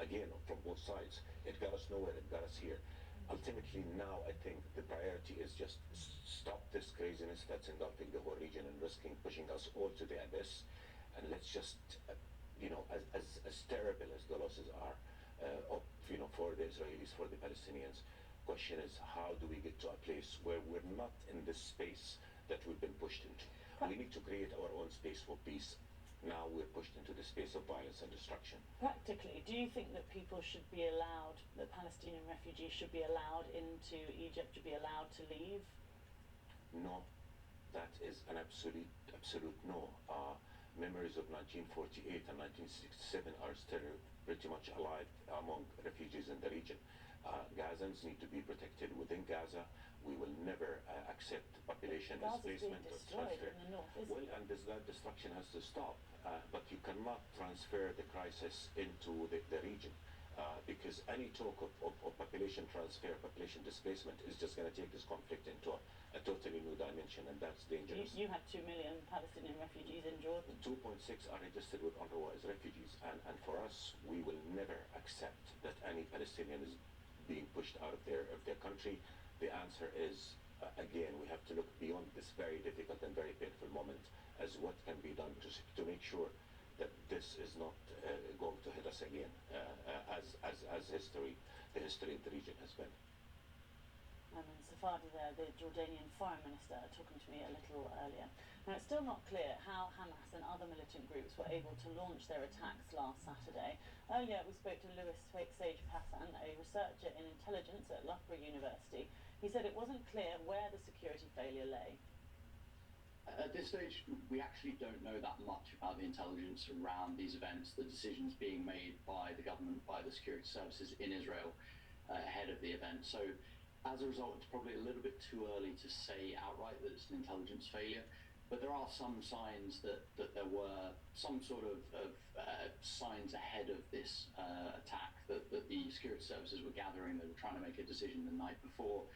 Again, from both sides. It got us nowhere, it got us here. Ultimately, now I think the priority is just stop this craziness that's engulfing the whole region and pushing us all to the abyss, and let's just, as terrible as the losses are, for the Israelis, for the Palestinians, question is how do we get to a place where we're not in this space that we've been pushed into? We need to create our own space for peace. Now we're pushed into the space of violence and destruction. Practically, do you think that people should be allowed, that Palestinian refugees should be allowed into Egypt, to be allowed to leave? No, that is an absolute no. Memories of 1948 and 1967 are still pretty much alive among refugees in the region. Gazans need to be protected within Gaza. We will never accept population displacement or transfer. And that destruction has to stop. But you cannot transfer the crisis into the region, because any talk of population transfer, population displacement is just going to take this conflict into a totally new dimension, and that's dangerous. You have 2 million Palestinian refugees in Jordan. 2.6 are registered with UNRWA as refugees, and for us, we will never accept that any Palestinian is being pushed out of their country. The answer is, again, we have to look beyond this very difficult and very painful moment as what can be done to make sure that this is not going to hit us again, as the history of the region has been. Safadi there, the Jordanian foreign minister, talking to me a little earlier. Now, it's still not clear how Hamas and other militant groups were able to launch their attacks last Saturday. Earlier, we spoke to Louis Sage-Passan, a researcher in intelligence at Loughborough University. He said it wasn't clear where the security failure lay. At this stage, we actually don't know that much about the intelligence around these events, the decisions being made by the government, by the security services in Israel ahead of the event. So as a result, it's probably a little bit too early to say outright that it's an intelligence failure. But there are some signs that there were some sort of signs ahead of this attack that the security services were gathering. They were trying to make a decision the night before.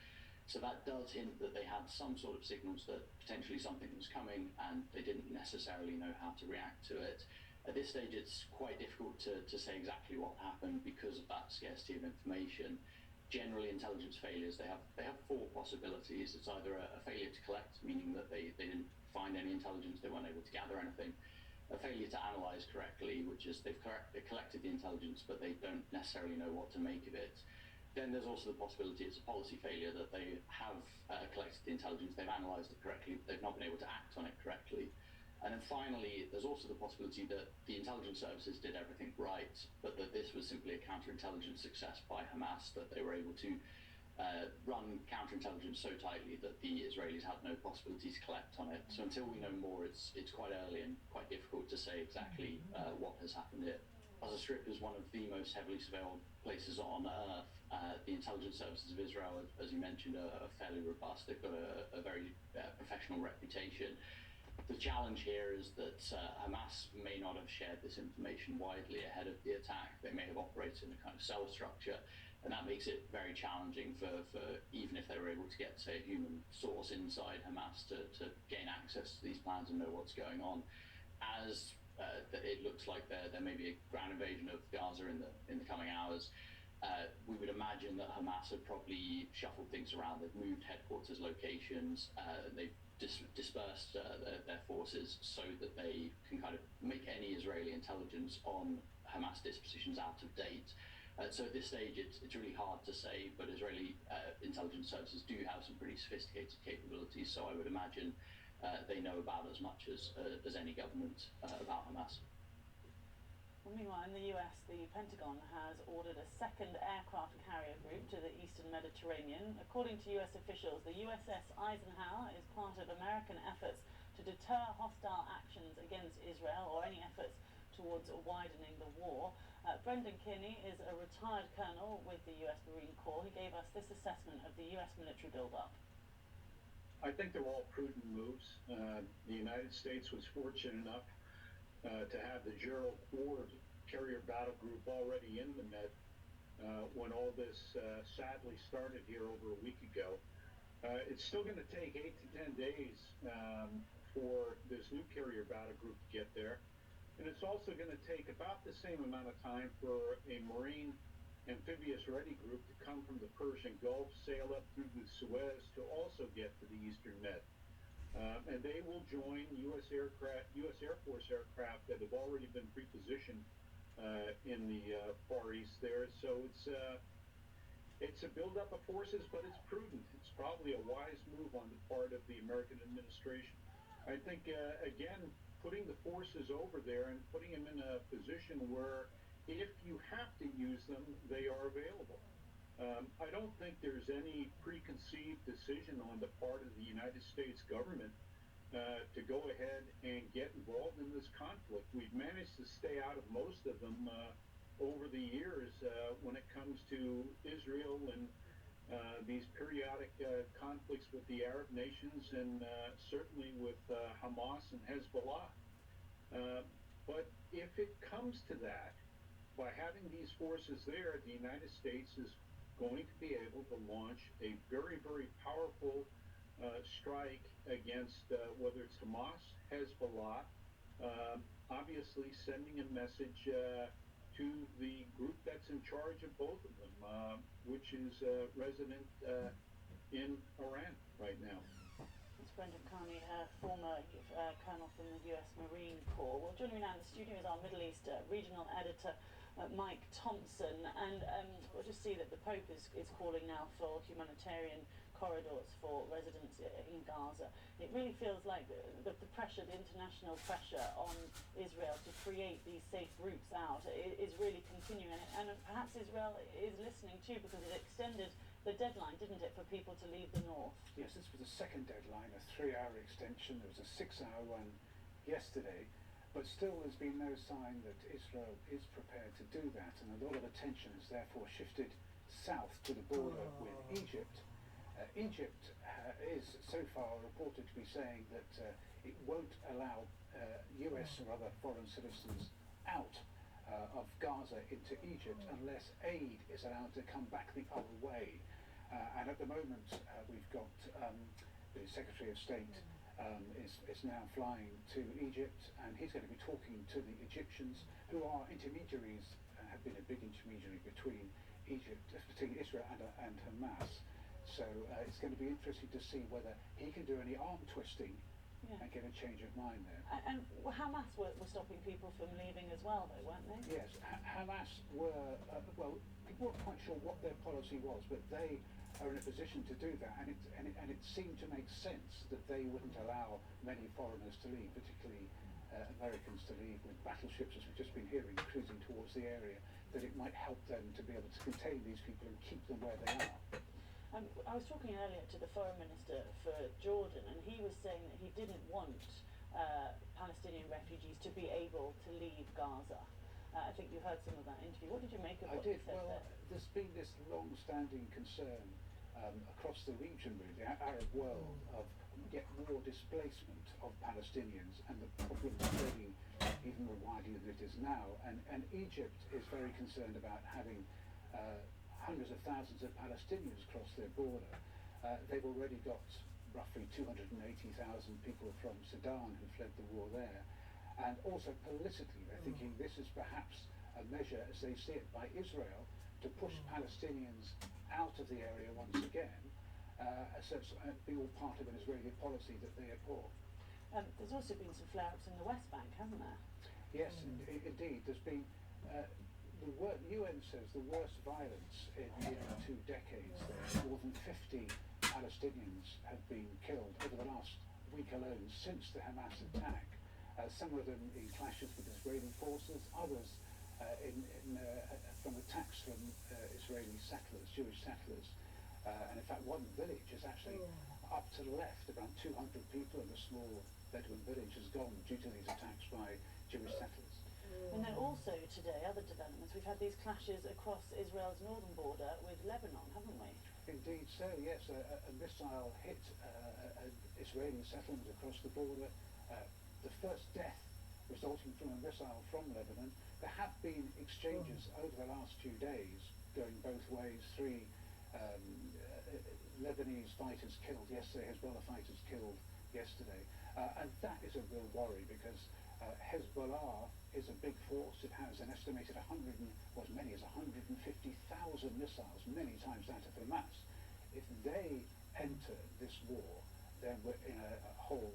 So that does hint that they had some sort of signals that potentially something was coming and they didn't necessarily know how to react to it. At this stage, it's quite difficult to say exactly what happened because of that scarcity of information. Generally, intelligence failures, they have four possibilities. It's either a failure to collect, meaning that they didn't find any intelligence, they weren't able to gather anything. A failure to analyze correctly, which is they've collected the intelligence, but they don't necessarily know what to make of it. Then there's also the possibility it's a policy failure, that they have collected the intelligence, they've analysed it correctly, they've not been able to act on it correctly. And then finally, there's also the possibility that the intelligence services did everything right, but that this was simply a counterintelligence success by Hamas, that they were able to run counterintelligence so tightly that the Israelis had no possibility to collect on it. So until we know more, it's quite early and quite difficult to say exactly what has happened here. Gaza Strip is one of the most heavily surveilled places on Earth. The intelligence services of Israel, as you mentioned, are fairly robust. They've got a very professional reputation. The challenge here is that Hamas may not have shared this information widely ahead of the attack. They may have operated in a kind of cell structure, and that makes it very challenging for even if they were able to get, say, a human source inside Hamas to gain access to these plans and know what's going on. As it looks like there may be a ground invasion of Gaza in the coming hours, we would imagine that Hamas have probably shuffled things around. They've moved headquarters locations, they've dispersed their forces so that they can kind of make any Israeli intelligence on Hamas dispositions out of date. So at this stage, it's really hard to say, but Israeli intelligence services do have some pretty sophisticated capabilities, so I would imagine they know about as much as any government about Hamas. Well, meanwhile, in the US, the Pentagon has ordered a second aircraft carrier group to the eastern Mediterranean. According to US officials, the USS Eisenhower is part of American efforts to deter hostile actions against Israel or any efforts towards widening the war. Brendan Kinney is a retired colonel with the US Marine Corps. He gave us this assessment of the US military build-up. I think they're all prudent moves. The United States was fortunate enough to have the Gerald Ford carrier battle group already in the Med when all this sadly started here over a week ago. It's still going to take 8 to 10 days for this new carrier battle group to get there. And it's also going to take about the same amount of time for a Marine amphibious ready group to come from the Persian Gulf, sail up through the Suez to also get to the Eastern Med. And they will join U.S. Air Force aircraft that have already been pre-positioned in the Far East there. So it's a build-up of forces, but it's prudent. It's probably a wise move on the part of the American administration. I think, again, putting the forces over there and putting them in a position where if you have to use them, they are available. I don't think there's any preconceived decision on the part of the United States government to go ahead and get involved in this conflict. We've managed to stay out of most of them over the years when it comes to Israel and these periodic conflicts with the Arab nations and certainly with Hamas and Hezbollah. But if it comes to that, by having these forces there, the United States is going to be able to launch a very, very powerful strike against whether it's Hamas, Hezbollah, obviously sending a message to the group that's in charge of both of them, which is resident in Iran right now. It's Brendan Carney, former colonel from the US Marine Corps. Well, joining me now in the studio is our Middle East regional editor, Mike Thompson, and we'll just see that the Pope is calling now for humanitarian corridors for residents in Gaza. It really feels like the pressure, the international pressure on Israel to create these safe routes out is really continuing. And perhaps Israel is listening too, because it extended the deadline, didn't it, for people to leave the north? Yes, this was the second deadline, a 3-hour extension. There was a 6-hour one yesterday. But still there's been no sign that Israel is prepared to do that, and a lot of attention has therefore shifted south to the border with Egypt. Egypt is so far reported to be saying that it won't allow US or other foreign citizens out of Gaza into Egypt unless aid is allowed to come back the other way. And at the moment we've got the Secretary of State is now flying to Egypt, and he's going to be talking to the Egyptians, who are intermediaries, have been a big intermediary between Israel and Hamas. So it's going to be interesting to see whether he can do any arm twisting and get a change of mind there. And Hamas were stopping people from leaving as well, though, weren't they? Yes, Hamas were, well, people weren't quite sure what their policy was, but they are in a position to do that, and it seemed to make sense that they wouldn't allow many foreigners to leave, particularly Americans to leave with battleships, as we've just been hearing, cruising towards the area, that it might help them to be able to contain these people and keep them where they are. I was talking earlier to the foreign minister for Jordan, and he was saying that he didn't want Palestinian refugees to be able to leave Gaza. I think you heard some of that interview. What did you make of what he said there? There's been this long-standing concern across the region, really, the Arab world, of yet more displacement of Palestinians, and the problem spreading even more widely than it is now. And Egypt is very concerned about having hundreds of thousands of Palestinians cross their border. They've already got roughly 280,000 people from Sudan who fled the war there. And also politically, they're thinking this is perhaps a measure, as they see it, by Israel to push Palestinians out of the area once again, so it's be all part of an Israeli policy that they abhor. There's also been some flare-ups in the West Bank, hasn't there? Yes, indeed. There's been, the UN says, the worst violence in 2 decades there. More than 50 Palestinians have been killed over the last week alone since the Hamas attack. Some of them in clashes with Israeli forces, others from attacks from Israeli settlers, Jewish settlers. And in fact, one village is actually up to the left, around 200 people in a small Bedouin village has gone due to these attacks by Jewish settlers. And then also today, other developments, we've had these clashes across Israel's northern border with Lebanon, haven't we? Indeed so, yes. A missile hit an Israeli settlement across the border. The first death resulting from a missile from Lebanon. There have been exchanges over the last few days going both ways. 3 Lebanese fighters killed yesterday, Hezbollah fighters killed yesterday. And that is a real worry, because Hezbollah is a big force. It has an estimated as many as 150,000 missiles, many times that of Hamas. If they enter this war, then we're in a whole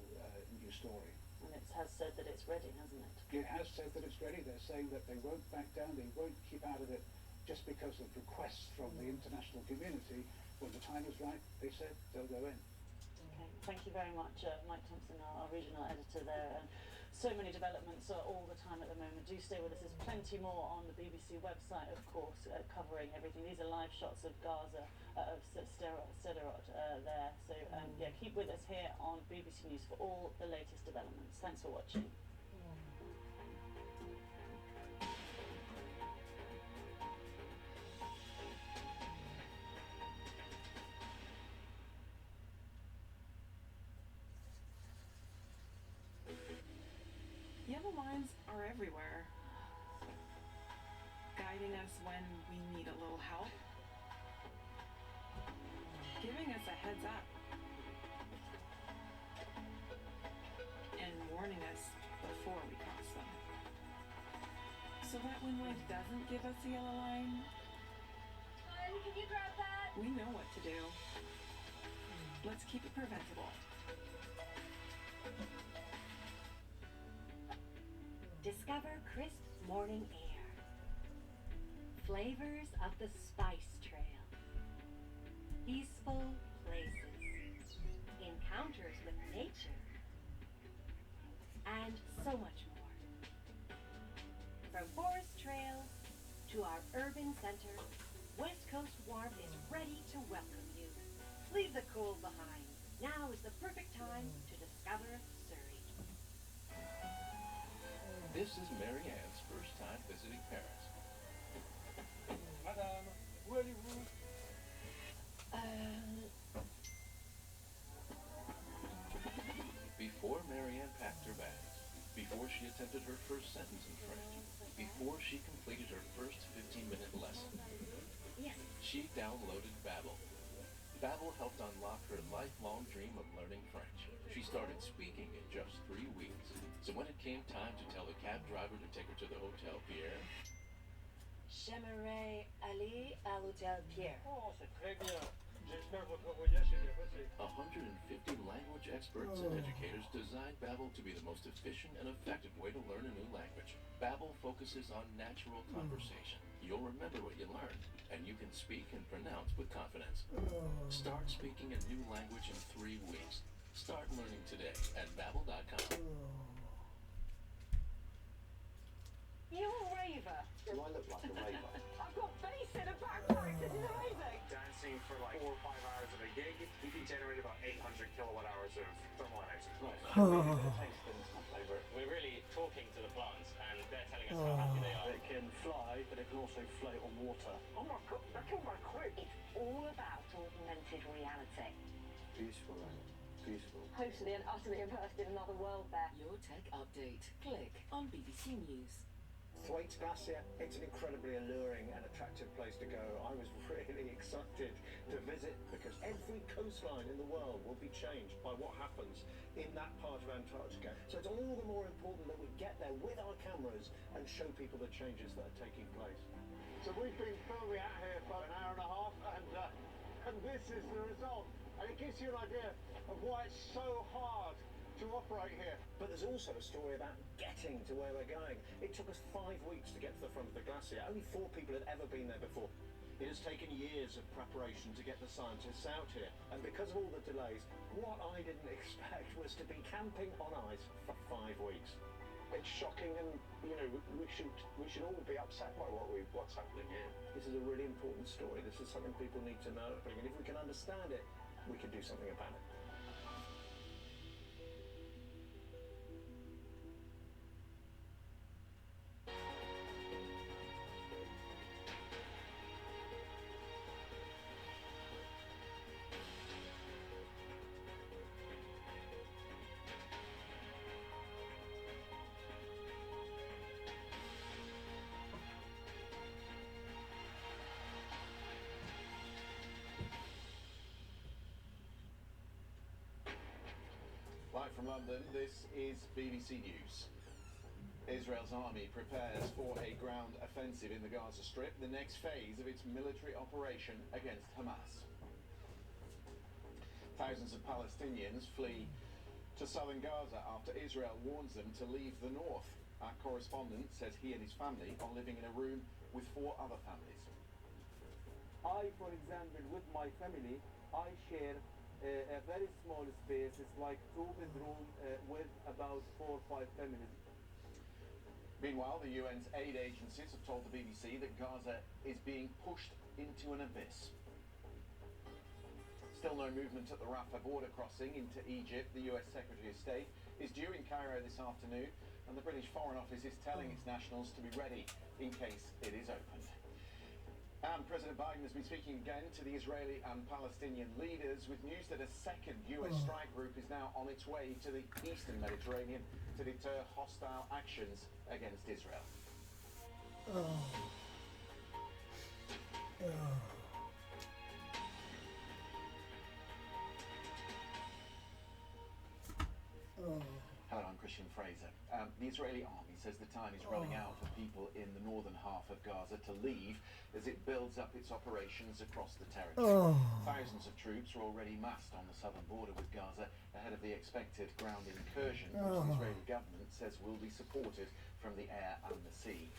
new story. And it has said that it's ready, hasn't it? It has said that it's ready. They're saying that they won't back down, they won't keep out of it just because of requests from the international community. When the time is right, they said they'll go in. Okay, thank you very much, Mike Thompson, our regional editor there. And so many developments all the time at the moment. Do stay with us. There's plenty more on the BBC website, of course, covering everything. These are live shots of Gaza, of Sderot there. So yeah, keep with us here on BBC News for all the latest developments. Thanks for watching. Yellow lines are everywhere, guiding us when we need a little help, giving us a heads up, and warning us before we cross them. So that when life doesn't give us a yellow line, Can you grab that? we know what to do. Let's keep it preventable. Discover crisp morning air. Flavors of the Spice Trail. Peaceful places. encounters with nature, and so much more. From forest trails to our urban center, West Coast warmth is ready to welcome you. Leave the cold behind. Now is the perfect time to discover Surrey. This is Mary Ann's first time visiting Paris. Madame, où allez-vous? Before Mary Ann packed her bags, before she attempted her first sentence in French, before she completed her first 15-minute lesson, she downloaded Babbel. Babbel helped unlock her lifelong dream of learning French. She started speaking in just 3 weeks. So when it came time to tell the cab driver to take her to the Hotel Pierre, J'aimerais aller à l'Hôtel Pierre. Oh, c'est très bien. J'espère que votre voyage est bien passé. 150 language experts and educators designed Babbel to be the most efficient and effective way to learn a new language. Babbel focuses on natural conversation. You'll remember what you learned, and you can speak and pronounce with confidence. Start speaking a new language in 3 weeks. Start learning today at Babbel.com. You're a raver. Do I look like a raver? I've got bass in a back pocket. This is amazing. Dancing for like 4 or 5 hours of a gig, you can generate about 800 kilowatt hours of thermal energy. We're really talking to the plants, and they're telling us how happy they are. It can fly, but it can also float on water. Oh my god, that killed my quick. It's all about augmented reality. Beautiful, right? Beautiful. Totally and utterly immersed in another world there. Your Tech Update. Click on BBC News. Thwaites Glacier, it's an incredibly alluring and attractive place to go. I was really excited to visit because every coastline in the world will be changed by what happens in that part of Antarctica. So it's all the more important that we get there with our cameras and show people the changes that are taking place. So we've been filming out here for an hour and a half, and this is the result. And it gives you an idea of why it's so hard to operate here. But there's also a story about getting to where we're going. It took us 5 weeks to get to the front of the glacier. Only 4 people had ever been there before. It has taken years of preparation to get the scientists out here. And because of all the delays, what I didn't expect was to be camping on ice for 5 weeks. It's shocking, and you know, we should all be upset by what's happening here. This is a really important story. This is something people need to know. And if we can understand it, we can do something about it. Live from London, this is BBC News. Israel's army prepares for a ground offensive in the Gaza Strip, the next phase of its military operation against Hamas. Thousands of Palestinians flee to southern Gaza after Israel warns them to leave the north. Our correspondent says he and his family are living in a room with 4 other families. I, for example, with my family, I share a very small space. It's like 2 bedrooms with about 4 or 5 families. Meanwhile, the UN's aid agencies have told the BBC that Gaza is being pushed into an abyss. Still no movement at the Rafah border crossing into Egypt. The US Secretary of State is due in Cairo this afternoon, and the British Foreign Office is telling its nationals to be ready in case it is opened. And President Biden has been speaking again to the Israeli and Palestinian leaders with news that a second US strike group is now on its way to the eastern Mediterranean to deter hostile actions against Israel. Hello, I'm Christian Fraser. The Israeli army says the time is running out for people in the northern half of Gaza to leave as it builds up its operations across the territory. Thousands of troops are already massed on the southern border with Gaza ahead of the expected ground incursion, which the Israeli government says will be supported from the air and the sea.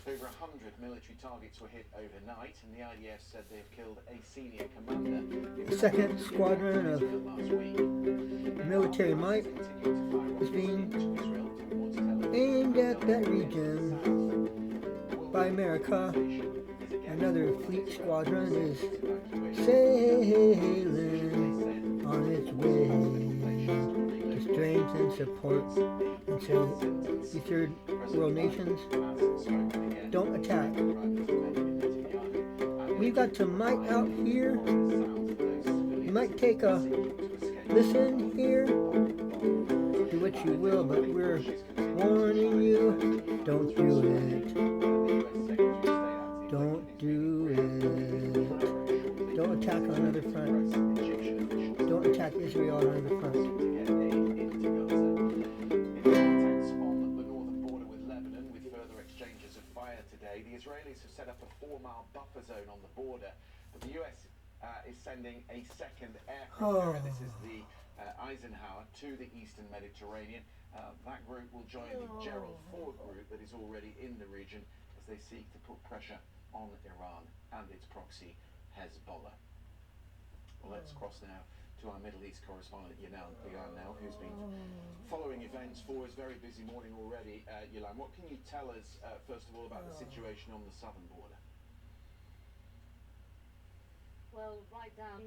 Over 100 military targets were hit overnight, and the IDF said they've killed a senior commander. The second squadron of military might is being aimed at that region by America. Another fleet squadron is sailing on its way to strengthen support and say, you third world nations, don't attack. We've got some might out here. You might take a listen here, do what you will, but we're warning you, don't do it. Don't do it. Don't attack on another front. Don't attack Israel on another front. The Israelis have set up a 4-mile buffer zone on the border, but the US is sending a second aircraft carrier. This is the Eisenhower to the eastern Mediterranean. That group will join the Gerald Ford group that is already in the region as they seek to put pressure on Iran and its proxy Hezbollah. Well, let's cross now to our Middle East correspondent, Yilan now, who's been following events for his very busy morning already. Yilan, what can you tell us, first of all, about the situation on the southern border? Well, right down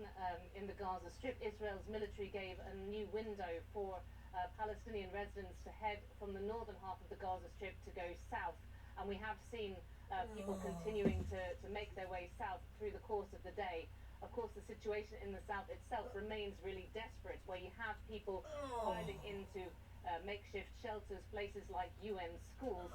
in the Gaza Strip, Israel's military gave a new window for Palestinian residents to head from the northern half of the Gaza Strip to go south. And we have seen people continuing to make their way south through the course of the day. Of course, the situation in the south itself remains really desperate, where you have people hiding into makeshift shelters, places like UN schools,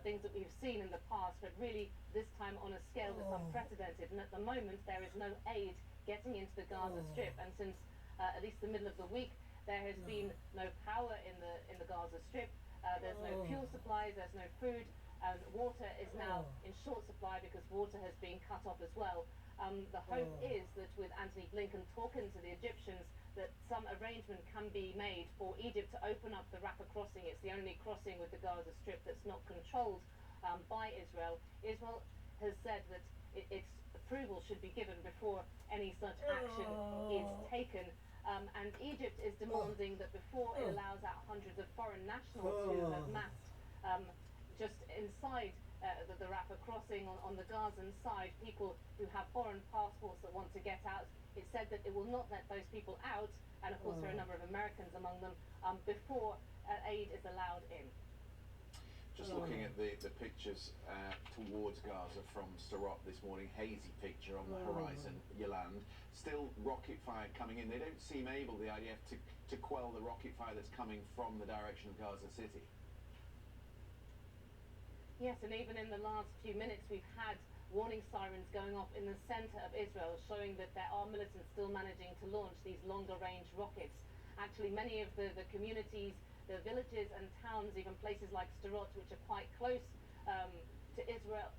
things that we've seen in the past, but really this time on a scale that's unprecedented. And at the moment, there is no aid getting into the Gaza Strip, and since at least the middle of the week, there has been no power in the Gaza Strip. There's no fuel supplies, there's no food, and water is now in short supply because water has been cut off as well. The hope is that with Anthony Blinken talking to the Egyptians, that some arrangement can be made for Egypt to open up the Rafah crossing. It's the only crossing with the Gaza Strip that's not controlled by Israel. Israel has said that its approval should be given before any such action is taken. And Egypt is demanding that before it allows out hundreds of foreign nationals who have massed just inside the Rafah crossing on the Gazan side, people who have foreign passports that want to get out. It said that it will not let those people out, and of course there are a number of Americans among them, before aid is allowed in. Just looking at the pictures towards Gaza from Sderot this morning, hazy picture on the horizon, Yolande. Still rocket fire coming in. They don't seem able, the IDF, to quell the rocket fire that's coming from the direction of Gaza City. Yes, and even in the last few minutes we've had warning sirens going off in the centre of Israel, showing that there are militants still managing to launch these longer range rockets. Actually, many of the communities, the villages and towns, even places like Sderot, which are quite close to Israel's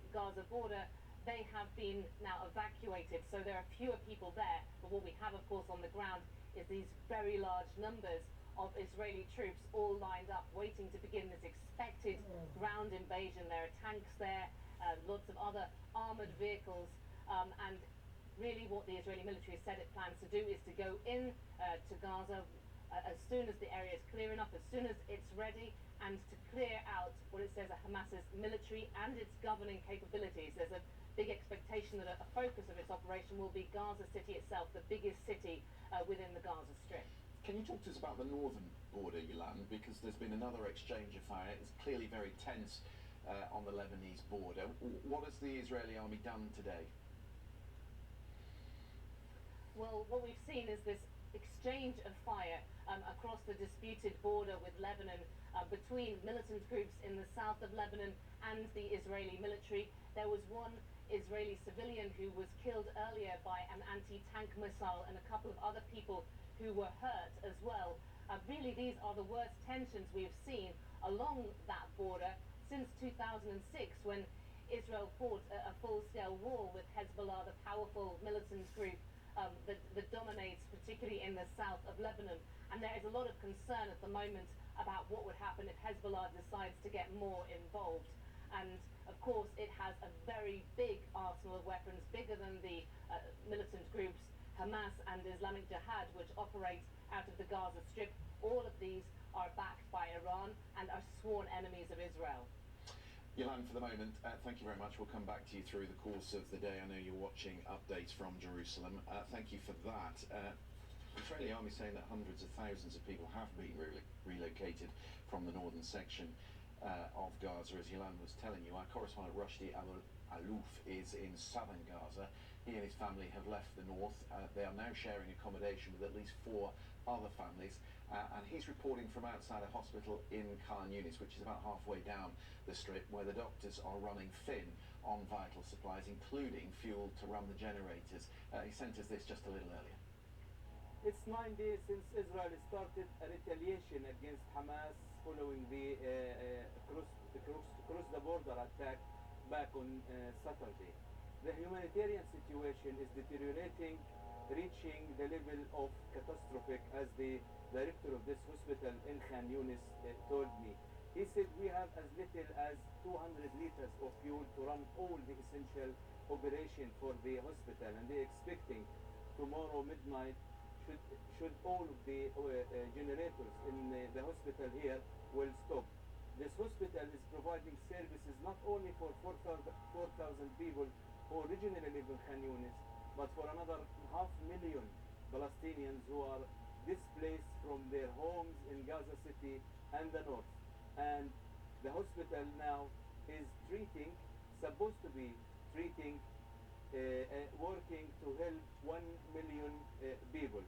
Gaza border, they have been now evacuated, so there are fewer people there. But what we have, of course, on the ground is these very large numbers of Israeli troops all lined up, waiting to begin this expected ground invasion. There are tanks there, lots of other armoured vehicles, and really what the Israeli military has said it plans to do is to go in to Gaza as soon as the area is clear enough, as soon as it's ready, and to clear out what it says are Hamas's military and its governing capabilities. There's a big expectation that a focus of its operation will be Gaza City itself, the biggest city within the Gaza Strip. Can you talk to us about the northern border, Yolande? Because there's been another exchange of fire. It's clearly very tense on the Lebanese border. What has the Israeli army done today? Well, what we've seen is this exchange of fire across the disputed border with Lebanon between militant groups in the south of Lebanon and the Israeli military. There was one Israeli civilian who was killed earlier by an anti-tank missile, and a couple of other people who were hurt as well. Really, these are the worst tensions we've seen along that border since 2006, when Israel fought a full-scale war with Hezbollah, the powerful militant group that dominates particularly in the south of Lebanon. And there is a lot of concern at the moment about what would happen if Hezbollah decides to get more involved. and of course it has a very big arsenal of weapons, bigger than the militant groups Hamas and Islamic Jihad, which operate out of the Gaza Strip. All of these are backed by Iran and are sworn enemies of Israel. Yolan, for the moment, thank you very much. We'll come back to you through the course of the day. I know you're watching updates from Jerusalem. Thank you for that. The Israeli army saying that hundreds of thousands of people have been relocated from the northern section of Gaza. As Yolan was telling you, our correspondent Rushdie Alouf is in southern Gaza. He and his family have left the north. They are now sharing accommodation with at least 4 other families. And he's reporting from outside a hospital in Khan Yunis, which is about halfway down the strip, where the doctors are running thin on vital supplies, including fuel to run the generators. He sent us this just a little earlier. It's 9 days since Israel started a retaliation against Hamas following the cross the border attack back on Saturday. The humanitarian situation is deteriorating, reaching the level of catastrophic, as the director of this hospital in Khan Yunis told me. He said we have as little as 200 liters of fuel to run all the essential operation for the hospital, and they're expecting tomorrow midnight should all of the generators in the hospital here will stop. This hospital is providing services not only for 4,000 people who originally live in Khan Yunis, but for another 500,000 Palestinians who are displaced from their homes in Gaza City and the north. And the hospital now is supposed to be treating, working to help 1 million people.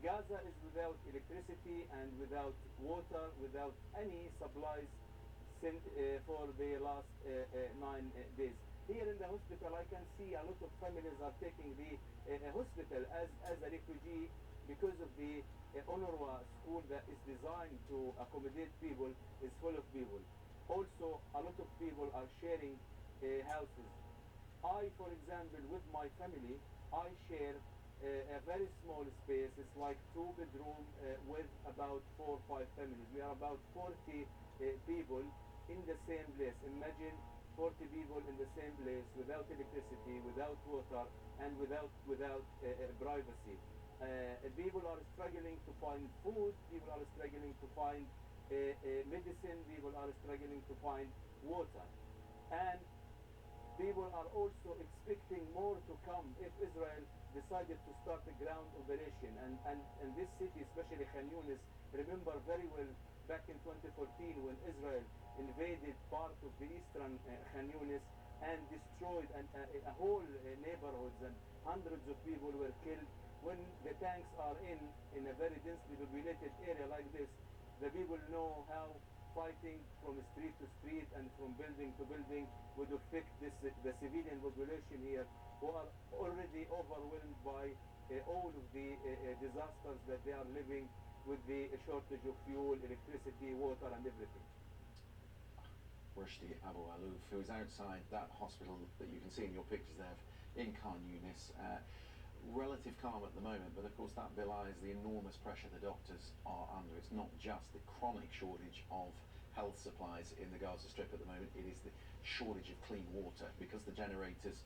Gaza is without electricity and without water, without any supplies for the last 9 days. Here in the hospital, I can see a lot of families are taking the hospital as a refugee because of the UNRWA school that is designed to accommodate people is full of people. Also, a lot of people are sharing houses. I, for example, with my family, I share a very small space. It's like 2 bedrooms with about 4 or 5 families. We are about 40 people in the same place. Imagine 40 people in the same place without electricity, without water, and without privacy. People are struggling to find food. People are struggling to find medicine. People are struggling to find water. And people are also expecting more to come if Israel decided to start a ground operation. And this city, especially Khan Yunis, remember very well back in 2014 when Israel invaded part of the eastern Khan Yunis and destroyed a whole neighborhoods, and hundreds of people were killed. When the tanks are in a very densely populated area like this, the people know how fighting from street to street and from building to building would affect the civilian population here, who are already overwhelmed by all of the disasters that they are living with the shortage of fuel, electricity, water, and everything. Rushdie Alouf, who is outside that hospital that you can see in your pictures there in Khan Yunis. Relative calm at the moment, but of course that belies the enormous pressure the doctors are under. It's not just the chronic shortage of health supplies in the Gaza Strip at the moment, it is the shortage of clean water. Because the generators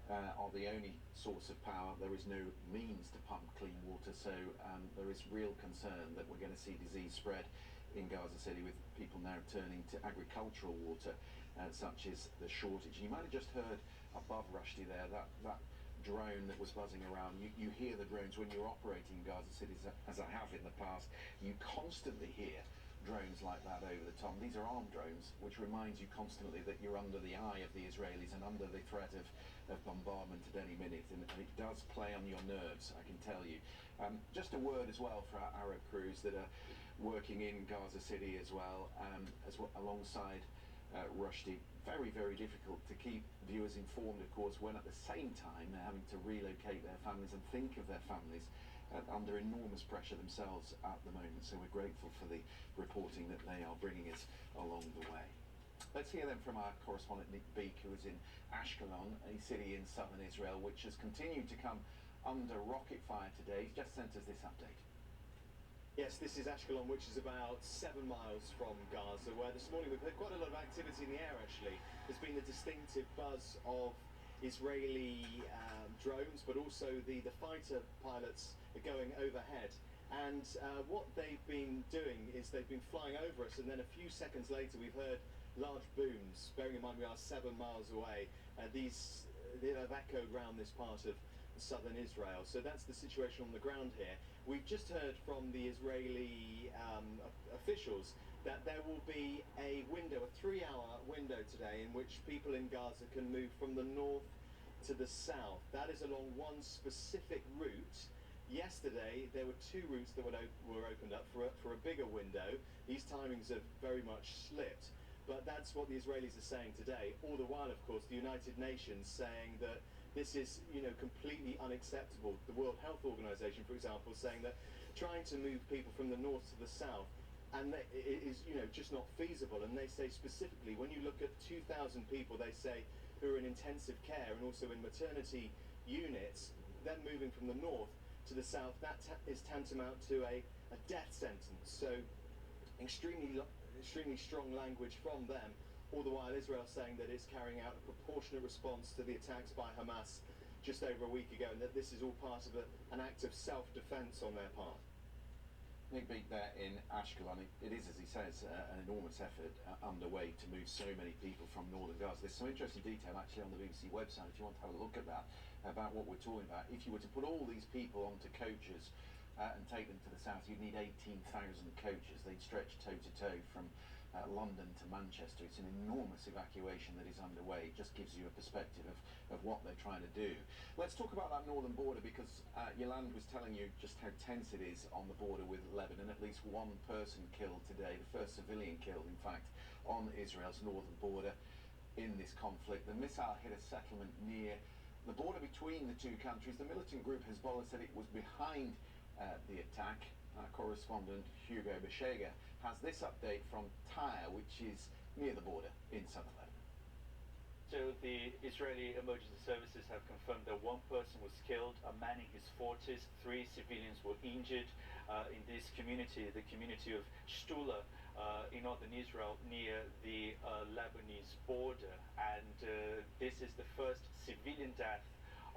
are the only source of power, there is no means to pump clean water, so there is real concern that we're going to see disease spread in Gaza City, with people now turning to agricultural water, such as the shortage. You might have just heard above Rushdie there that drone that was buzzing around. You hear the drones when you're operating in Gaza City, as I have in the past. You constantly hear drones like that over the top. These are armed drones, which reminds you constantly that you're under the eye of the Israelis and under the threat of bombardment at any minute, and it does play on your nerves, I can tell you. Just a word as well for our Arab crews that are working in Gaza City as well, alongside Rushdie. Very, very difficult to keep viewers informed, of course, when at the same time they're having to relocate their families and think of their families under enormous pressure themselves at the moment. So we're grateful for the reporting that they are bringing us along the way. Let's hear then from our correspondent Nick Beek, who is in Ashkelon, a city in southern Israel, which has continued to come under rocket fire today. He's just sent us this update. Yes, this is Ashkelon, which is about 7 miles from Gaza, where this morning we've heard quite a lot of activity in the air, actually. There's been the distinctive buzz of Israeli drones, but also the fighter pilots are going overhead. And what they've been doing is they've been flying over us, and then a few seconds later we've heard large booms. Bearing in mind we are 7 miles away, they have echoed around this part of southern Israel. So that's the situation on the ground here. We've just heard from the Israeli officials that there will be a window, a 3-hour window today, in which people in Gaza can move from the north to the south. That is along one specific route. Yesterday there were 2 routes that were opened up for a bigger window. These timings have very much slipped, but that's what the Israelis are saying today. All the while, of course, the United Nations saying that this is, completely unacceptable. The World Health Organization, for example, saying that trying to move people from the north to the south and it is, just not feasible. And they say specifically, when you look at 2,000 people, they say, who are in intensive care and also in maternity units, them moving from the north to the south, that is tantamount to a death sentence. So extremely strong language from them. All the while Israel saying that it's carrying out a proportionate response to the attacks by Hamas just over a week ago, and that this is all part of an act of self-defense on their part. Nick Beat there in Ashkelon. It is, as he says, an enormous effort underway to move so many people from northern Gaza. There's some interesting detail actually on the BBC website if you want to have a look at that, about what we're talking about. If you were to put all these people onto coaches and take them to the south, you'd need 18,000 coaches. They'd stretch toe-to-toe from London to Manchester. It's an enormous evacuation that is underway. It just gives you a perspective of what they're trying to do. Let's talk about that northern border, because Yolande was telling you just how tense it is on the border with Lebanon. At least 1 person killed today, the first civilian killed, in fact, on Israel's northern border in this conflict. The missile hit a settlement near the border between the 2 countries. The militant group Hezbollah said it was behind the attack. Correspondent Hugo Beshega has this update from Tyre, which is near the border in southern Lebanon. So the Israeli emergency services have confirmed that 1 person was killed, a man in his 40s, 3 civilians were injured in this community, the community of Shtula in northern Israel near the Lebanese border. And this is the first civilian death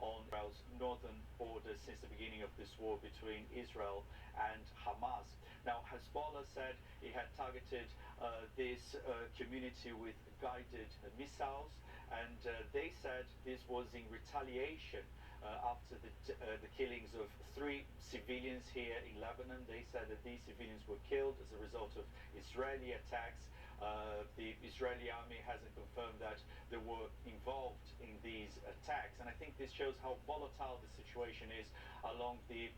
on Israel's northern border since the beginning of this war between Israel and Hamas. Now, Hezbollah said it had targeted this community with guided missiles, and they said this was in retaliation after the killings of 3 civilians here in Lebanon. They said that these civilians were killed as a result of Israeli attacks. The Israeli army hasn't confirmed that they were involved in these attacks, and I think this shows how volatile the situation is along the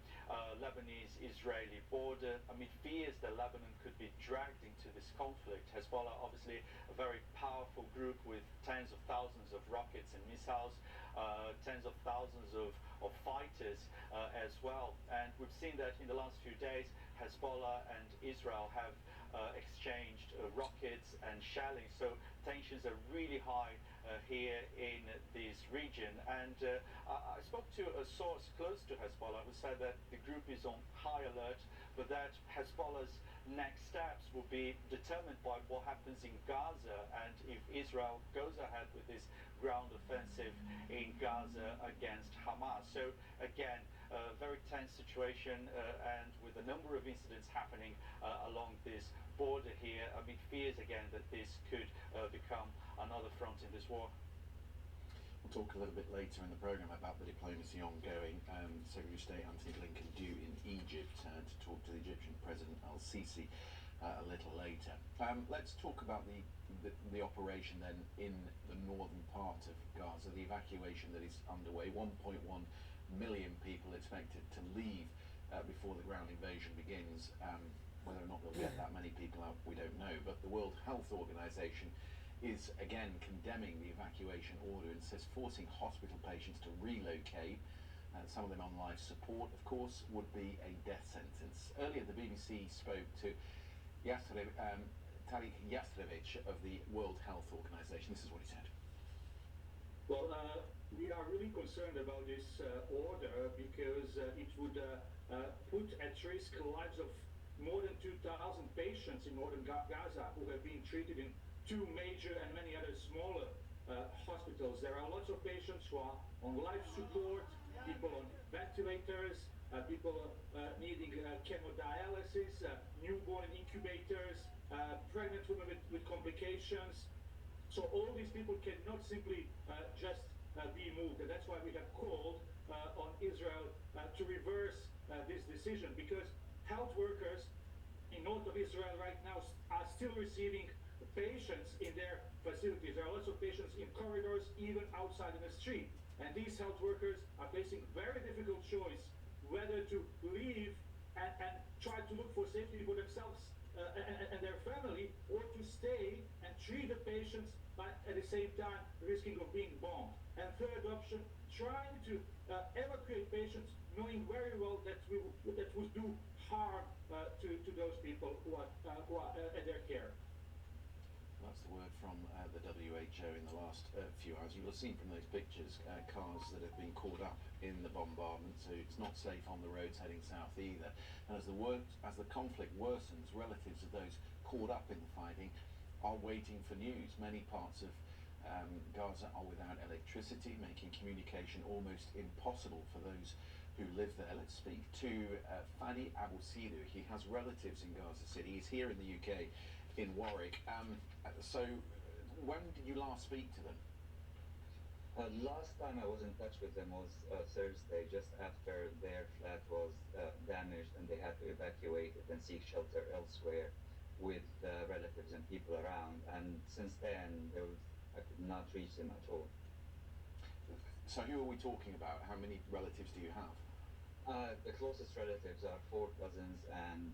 Lebanese-Israeli border. Amid fears that Lebanon could be dragged into this conflict, Hezbollah, obviously a very powerful group with tens of thousands of rockets and missiles, tens of thousands of fighters as well. And we've seen that in the last few days, Hezbollah and Israel have exchanged rockets and shelling. So tensions are really high here in this region. And I spoke to a source close to Hezbollah who said that the group is on high alert, but that Hezbollah's next steps will be determined by what happens in Gaza, and if Israel goes ahead with this ground offensive in Gaza against Hamas. So again, a very tense situation, and with a number of incidents happening along this border here, amid fears again that this could become another front in this war. We'll talk a little bit later in the programme about the diplomacy ongoing. Secretary of State Anthony Blinken due in Egypt to talk to the Egyptian President al-Sisi a little later. Let's talk about the operation then in the northern part of Gaza, the evacuation that is underway. 1.1 million people expected to leave before the ground invasion begins. Whether or not they'll get that many people out, we don't know. But the World Health Organization is again condemning the evacuation order and says forcing hospital patients to relocate, some of them on life support, of course, would be a death sentence. Earlier, the BBC spoke to Tariq Yasrevich of the World Health Organization. This is what he said. Well, we are really concerned about this order because it would put at risk the lives of more than 2,000 patients in northern Gaza who have been treated in 2 major and many other smaller hospitals. There are lots of patients who are on life support, people on ventilators, people needing chemodialysis, newborn incubators, pregnant women with complications. So all these people cannot simply just be moved, and that's why we have called on Israel to reverse this decision, because health workers in north of Israel right now are still receiving patients in their facilities. There are lots of patients in corridors, even outside in the street, and these health workers are facing very difficult choice whether to leave and try to look for safety for themselves and their family, or to stay and treat the patients, but at the same time risking of being bombed. And third option, trying to evacuate patients, knowing very well that would do harm to those people who are at their care. That's the word from the WHO in the last few hours. You'll have seen from those pictures cars that have been caught up in the bombardment, so it's not safe on the roads heading south either. And as the conflict worsens, relatives of those caught up in the fighting are waiting for news. Many parts of Gaza are without electricity, making communication almost impossible for those who live there. Let's speak to Fadi Abu Sidu. He has relatives in Gaza City. He's here in the UK, in Warwick. So when did you last speak to them? Last time I was in touch with them was Thursday, just after their flat was damaged and they had to evacuate it and seek shelter elsewhere with relatives and people around. And since then, I could not reach them at all. So who are we talking about? How many relatives do you have? The closest relatives are 4 cousins, and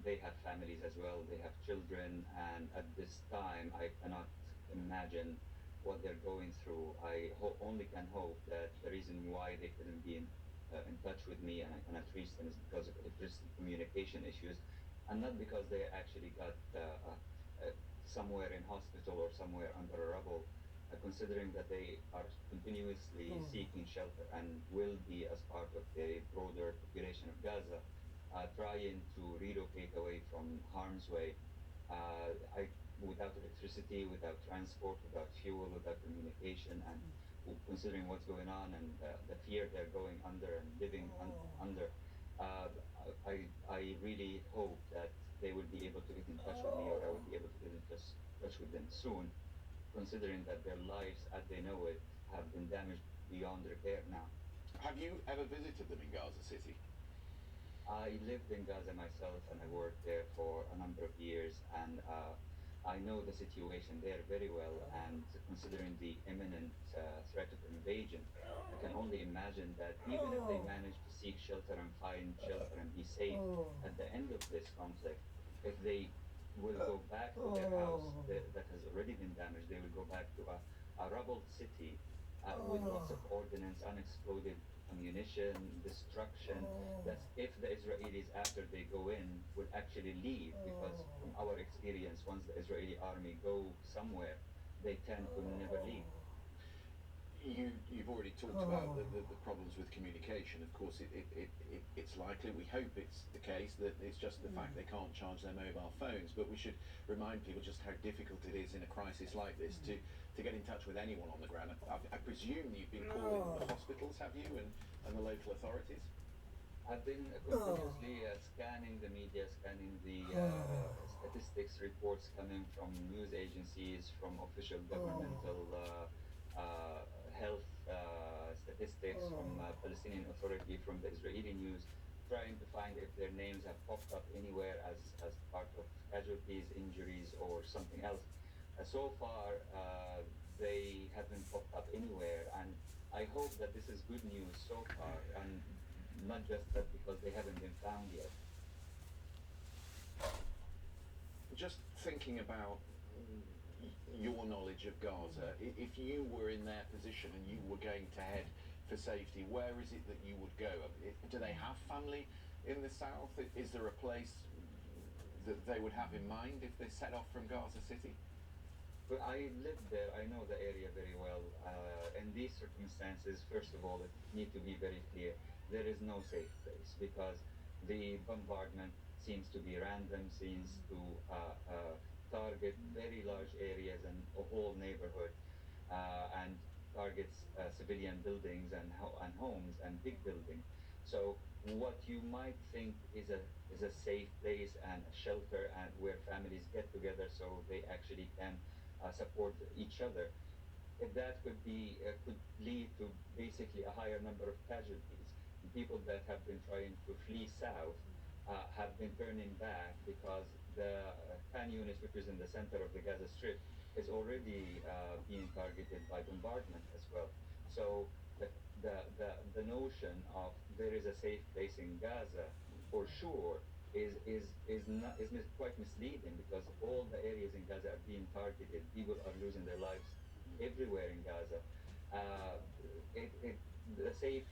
they have families as well. They have children, and at this time, I cannot imagine what they're going through. I only can hope that the reason why they couldn't be in touch with me and I cannot reach them is because of electricity communication issues, and not because they actually got somewhere in hospital or somewhere under a rubble. Considering that they are continuously seeking shelter and will be, as part of the broader population of Gaza, trying to relocate away from harm's way, without electricity, without transport, without fuel, without communication, and considering what's going on and the fear they're going under and living under, I really hope that they will be able to get in touch with me, or I will be able to get in touch with them soon, considering that their lives as they know it have been damaged beyond repair now. Have you ever visited them in Gaza City? I lived in Gaza myself and I worked there for a number of years, and I know the situation there very well, and considering the imminent threat of invasion, I can only imagine that even if they manage to seek shelter and find shelter and be safe at the end of this conflict, if they will go back to their house that has already been damaged, they will go back to a rubbled city with lots of ordnance, unexploded ammunition, destruction. That's if the Israelis, after they go in, will actually leave, because from our experience, once the Israeli army go somewhere, they tend to never leave. You've already talked about the problems with communication. Of course, it's likely, we hope it's the case, that it's just the fact they can't charge their mobile phones. But we should remind people just how difficult it is in a crisis like this to get in touch with anyone on the ground. I presume you've been calling the hospitals, have you, and the local authorities? I've been continuously scanning the media, scanning the statistics reports coming from news agencies, from official governmental health statistics, from Palestinian Authority, from the Israeli news, trying to find if their names have popped up anywhere as part of casualties, injuries, or something else. So far, they haven't popped up anywhere, and I hope that this is good news so far, and not just that because they haven't been found yet. Just thinking about your knowledge of Gaza, if you were in their position and you were going to head for safety, where is it that you would go? Do they have family in the south? Is there a place that they would have in mind if they set off from Gaza City? Well, I lived there, I know the area very well. In these circumstances, first of all, it needs to be very clear, there is no safe place, because the bombardment seems to be random, seems to target very large areas and whole neighborhoods, and targets civilian buildings and homes and big buildings. So what you might think is a safe place and a shelter and where families get together so they actually can support each other, that could lead to basically a higher number of casualties. People that have been trying to flee south have been turning back because the Khan Yunis, which is in the center of the Gaza Strip, is already being targeted by bombardment as well. So the notion of there is a safe place in Gaza for sure is quite misleading, because all the areas in Gaza are being targeted. People are losing their lives everywhere in Gaza. A safe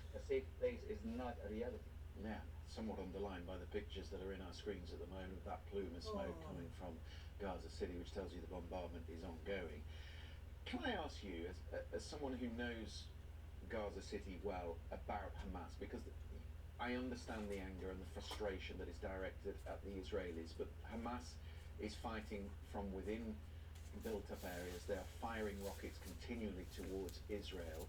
place is not a reality. Yeah, somewhat underlined by the pictures that are in our screens at the moment, that plume of smoke coming from Gaza City, which tells you the bombardment is ongoing. Can I ask you, as someone who knows Gaza City well, about Hamas, because I understand the anger and the frustration that is directed at the Israelis, but Hamas is fighting from within built-up areas. They are firing rockets continually towards Israel,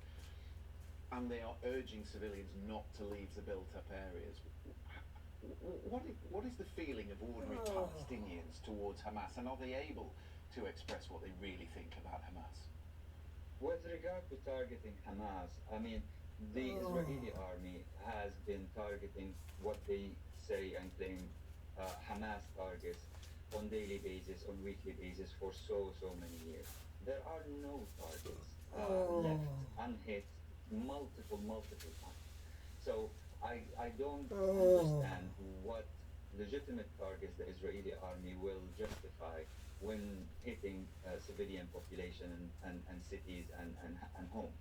and they are urging civilians not to leave the built-up areas. What is the feeling of ordinary Palestinians towards Hamas, and are they able to express what they really think about Hamas? With regard to targeting Hamas, I mean, the Israeli army has been targeting what they say and claim Hamas targets on daily basis, on weekly basis for so many years. There are no targets left unhit multiple times. So I don't understand what legitimate targets the Israeli army will justify when hitting civilian population and cities and homes.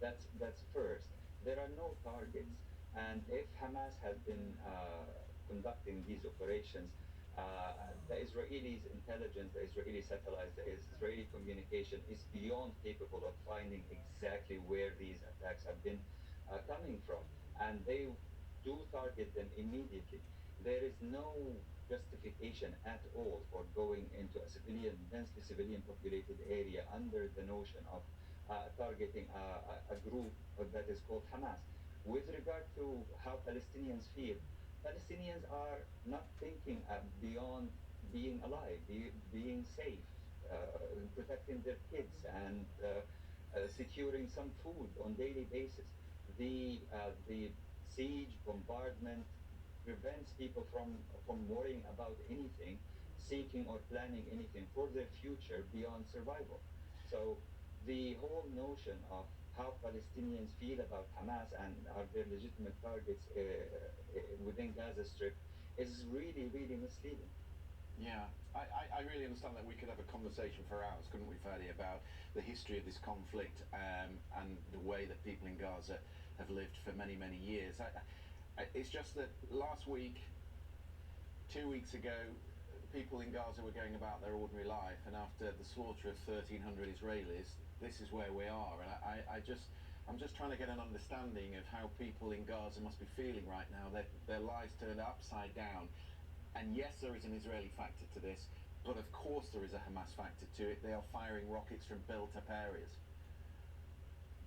That's first. There are no targets, and if Hamas has been conducting these operations, the Israelis' intelligence, the Israeli satellites, the Israeli communication is beyond capable of finding exactly where these attacks have been coming from, and they do target them immediately. There is no justification at all for going into a densely civilian populated area under the notion of targeting a group that is called Hamas. With regard to how Palestinians feel, Palestinians are not thinking beyond being alive, being safe, protecting their kids, and securing some food on daily basis. The siege, bombardment prevents people from worrying about anything, seeking or planning anything for their future beyond survival. So the whole notion of how Palestinians feel about Hamas and are their legitimate targets within Gaza Strip is really misleading. Yeah, I really understand that. We could have a conversation for hours, couldn't we, Fadi, about the history of this conflict and the way that people in Gaza have lived for many years. It's just that last week, 2 weeks ago, people in Gaza were going about their ordinary life, and after the slaughter of 1,300 Israelis, this is where we are. And I'm just trying to get an understanding of how people in Gaza must be feeling right now. Their lives turned upside down. And yes, there is an Israeli factor to this, but of course there is a Hamas factor to it. They are firing rockets from built-up areas.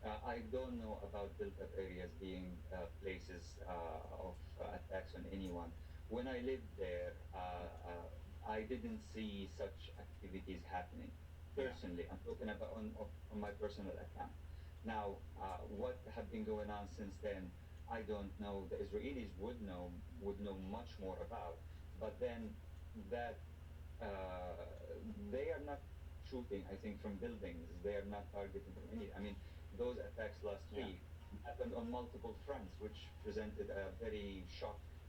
I don't know about built-up areas being places of attacks on anyone. When I lived there, I didn't see such activities happening. Personally, I'm talking about on my personal account. Now, what have been going on since then, I don't know. The Israelis would know much more about. But then that they are not shooting, I think, from buildings. They are not targeting from any. I mean, those attacks last week happened on multiple fronts, which presented a very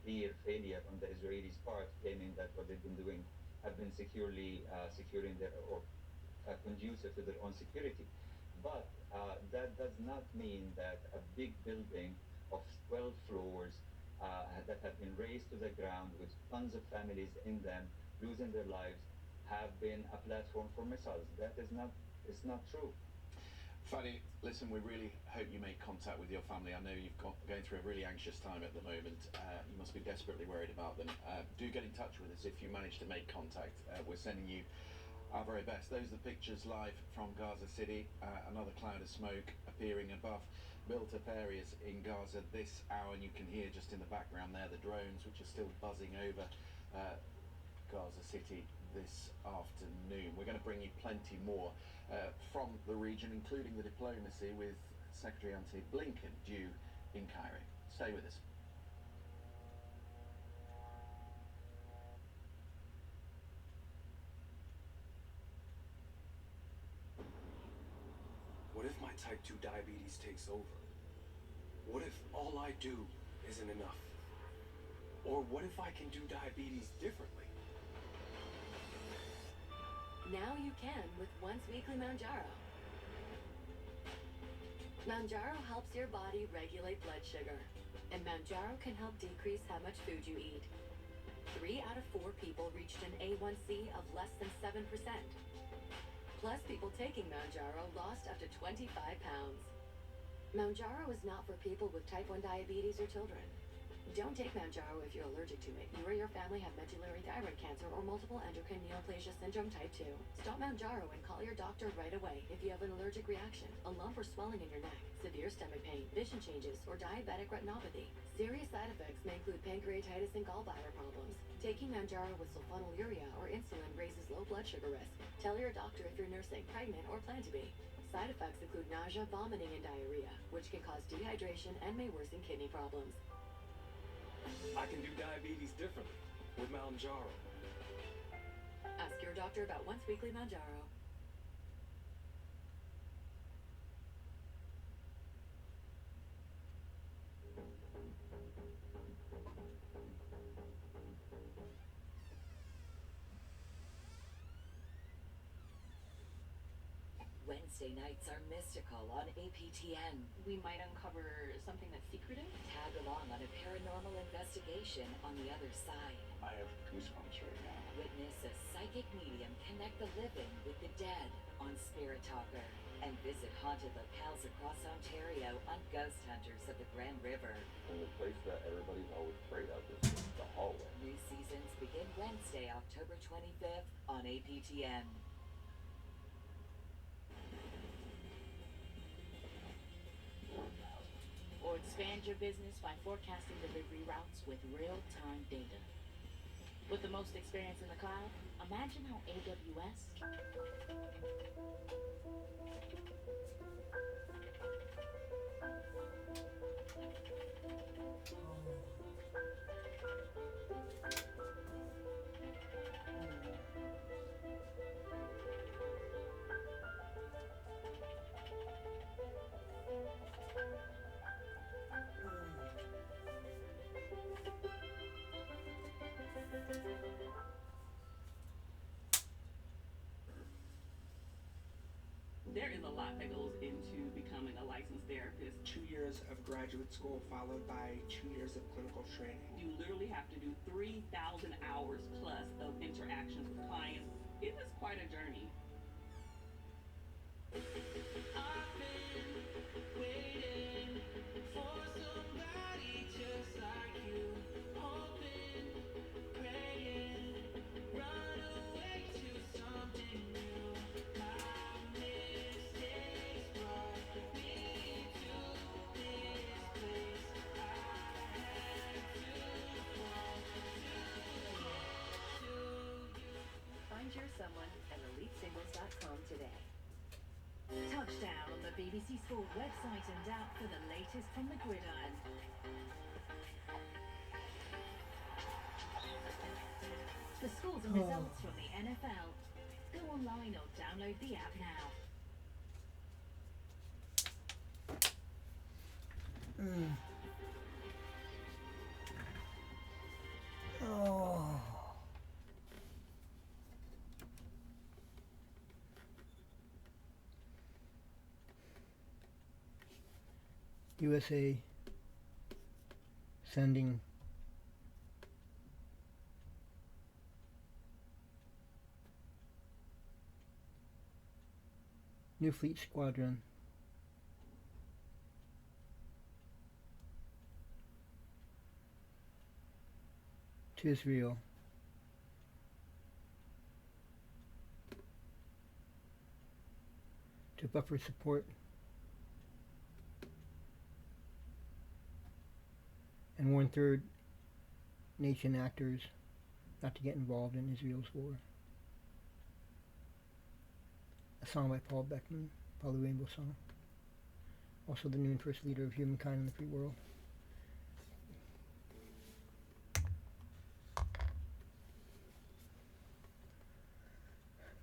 clear failure on the Israelis' part, claiming that what they've been doing have been securing their or conducive to their own security. But that does not mean that a big building of 12 floors that have been razed to the ground with tons of families in them losing their lives have been a platform for missiles. That is not true. Fanny, listen, we really hope you make contact with your family. I know you've going through a really anxious time at the moment. You must be desperately worried about them. Do get in touch with us if you manage to make contact. We're sending you our very best. Those are the pictures live from Gaza City. Another cloud of smoke appearing above built-up areas in Gaza this hour, and you can hear just in the background there the drones which are still buzzing over Gaza City this afternoon. We're going to bring you plenty more from the region, including the diplomacy with Secretary Antony Blinken due in Cairo. Stay with us. What if my type 2 diabetes takes over? What if all I do isn't enough? Or what if I can do diabetes differently? Now you can with once weekly Mounjaro. Mounjaro helps your body regulate blood sugar, and Mounjaro can help decrease how much food you eat. 3 out of 4 people reached an A1C of less than 7%. Plus, people taking Mounjaro lost up to 25 pounds. Mounjaro is not for people with type 1 diabetes or children. Don't take Mounjaro if you're allergic to it. You or your family have medullary thyroid cancer or multiple endocrine neoplasia syndrome type 2. Stop Mounjaro and call your doctor right away if you have an allergic reaction, a lump or swelling in your neck, severe stomach pain, vision changes, or diabetic retinopathy. Serious side effects may include pancreatitis and gallbladder problems. Taking Mounjaro with sulfonylurea or insulin raises low blood sugar risk. Tell your doctor if you're nursing, pregnant, or plan to be. Side effects include nausea, vomiting, and diarrhea, which can cause dehydration and may worsen kidney problems. I can do diabetes differently with Mounjaro. Ask your doctor about once weekly Mounjaro. Wednesday nights are mystical on APTN. We might uncover something that's secretive. Tag along on a paranormal investigation on the other side. I have goosebumps right now. Witness a psychic medium connect the living with the dead on Spirit Talker. And visit haunted locales across Ontario on Ghost Hunters of the Grand River. And the place that everybody's always afraid of is the hallway. New seasons begin Wednesday, October 25th on APTN. Or expand your business by forecasting delivery routes with real-time data. With the most experience in the cloud, imagine how AWS There is a lot that goes into becoming a licensed therapist. 2 years of graduate school followed by 2 years of clinical training. You literally have to do 3,000 hours plus of interactions with clients. It was quite a journey. I've been waiting for somebody just like you. Hoping, praying, run away to something new. Find your someone at EliteSingles.com today. Touchdown on the BBC Sport website and app for the latest from the gridiron. For scores and results from the NFL, go online or download the app now. Oh. USA sending new fleet squadron to Israel. To buffer support and warn third nation actors not to get involved in Israel's war. A song by Paul Beckman, Paul the Rainbow Song. Also the new and first leader of humankind in the free world.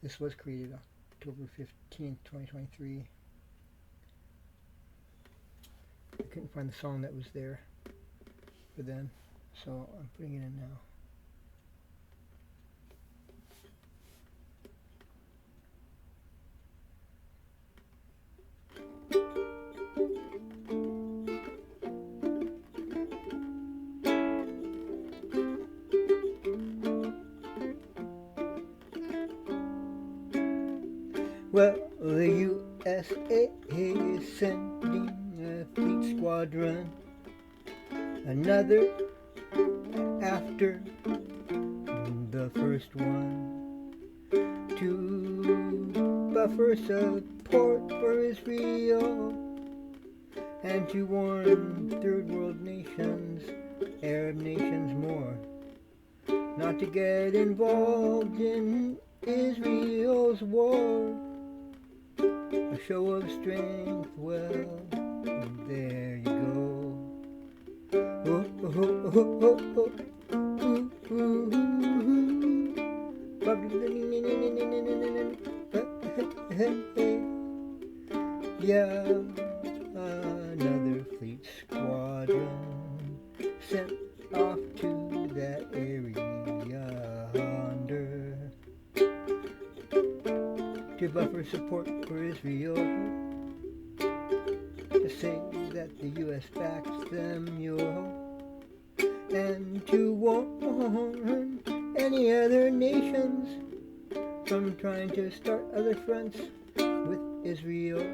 This was created October 15th, 2023. I couldn't find the song that was there for then, so I'm putting it in now. Well, the USA is sending a fleet squadron, another after the first one, to buffer support for Israel and to warn third world nations, Arab nations more, not to get involved in Israel's war. A show of strength, well, there you go. Oh, oh, oh, oh, oh, oh, ooh, yeah, another fleet squadron sent off to that area yonder to buffer support for Israel, to say that the U.S. backs them, and to warn any other nations from trying to start other fronts with Israel.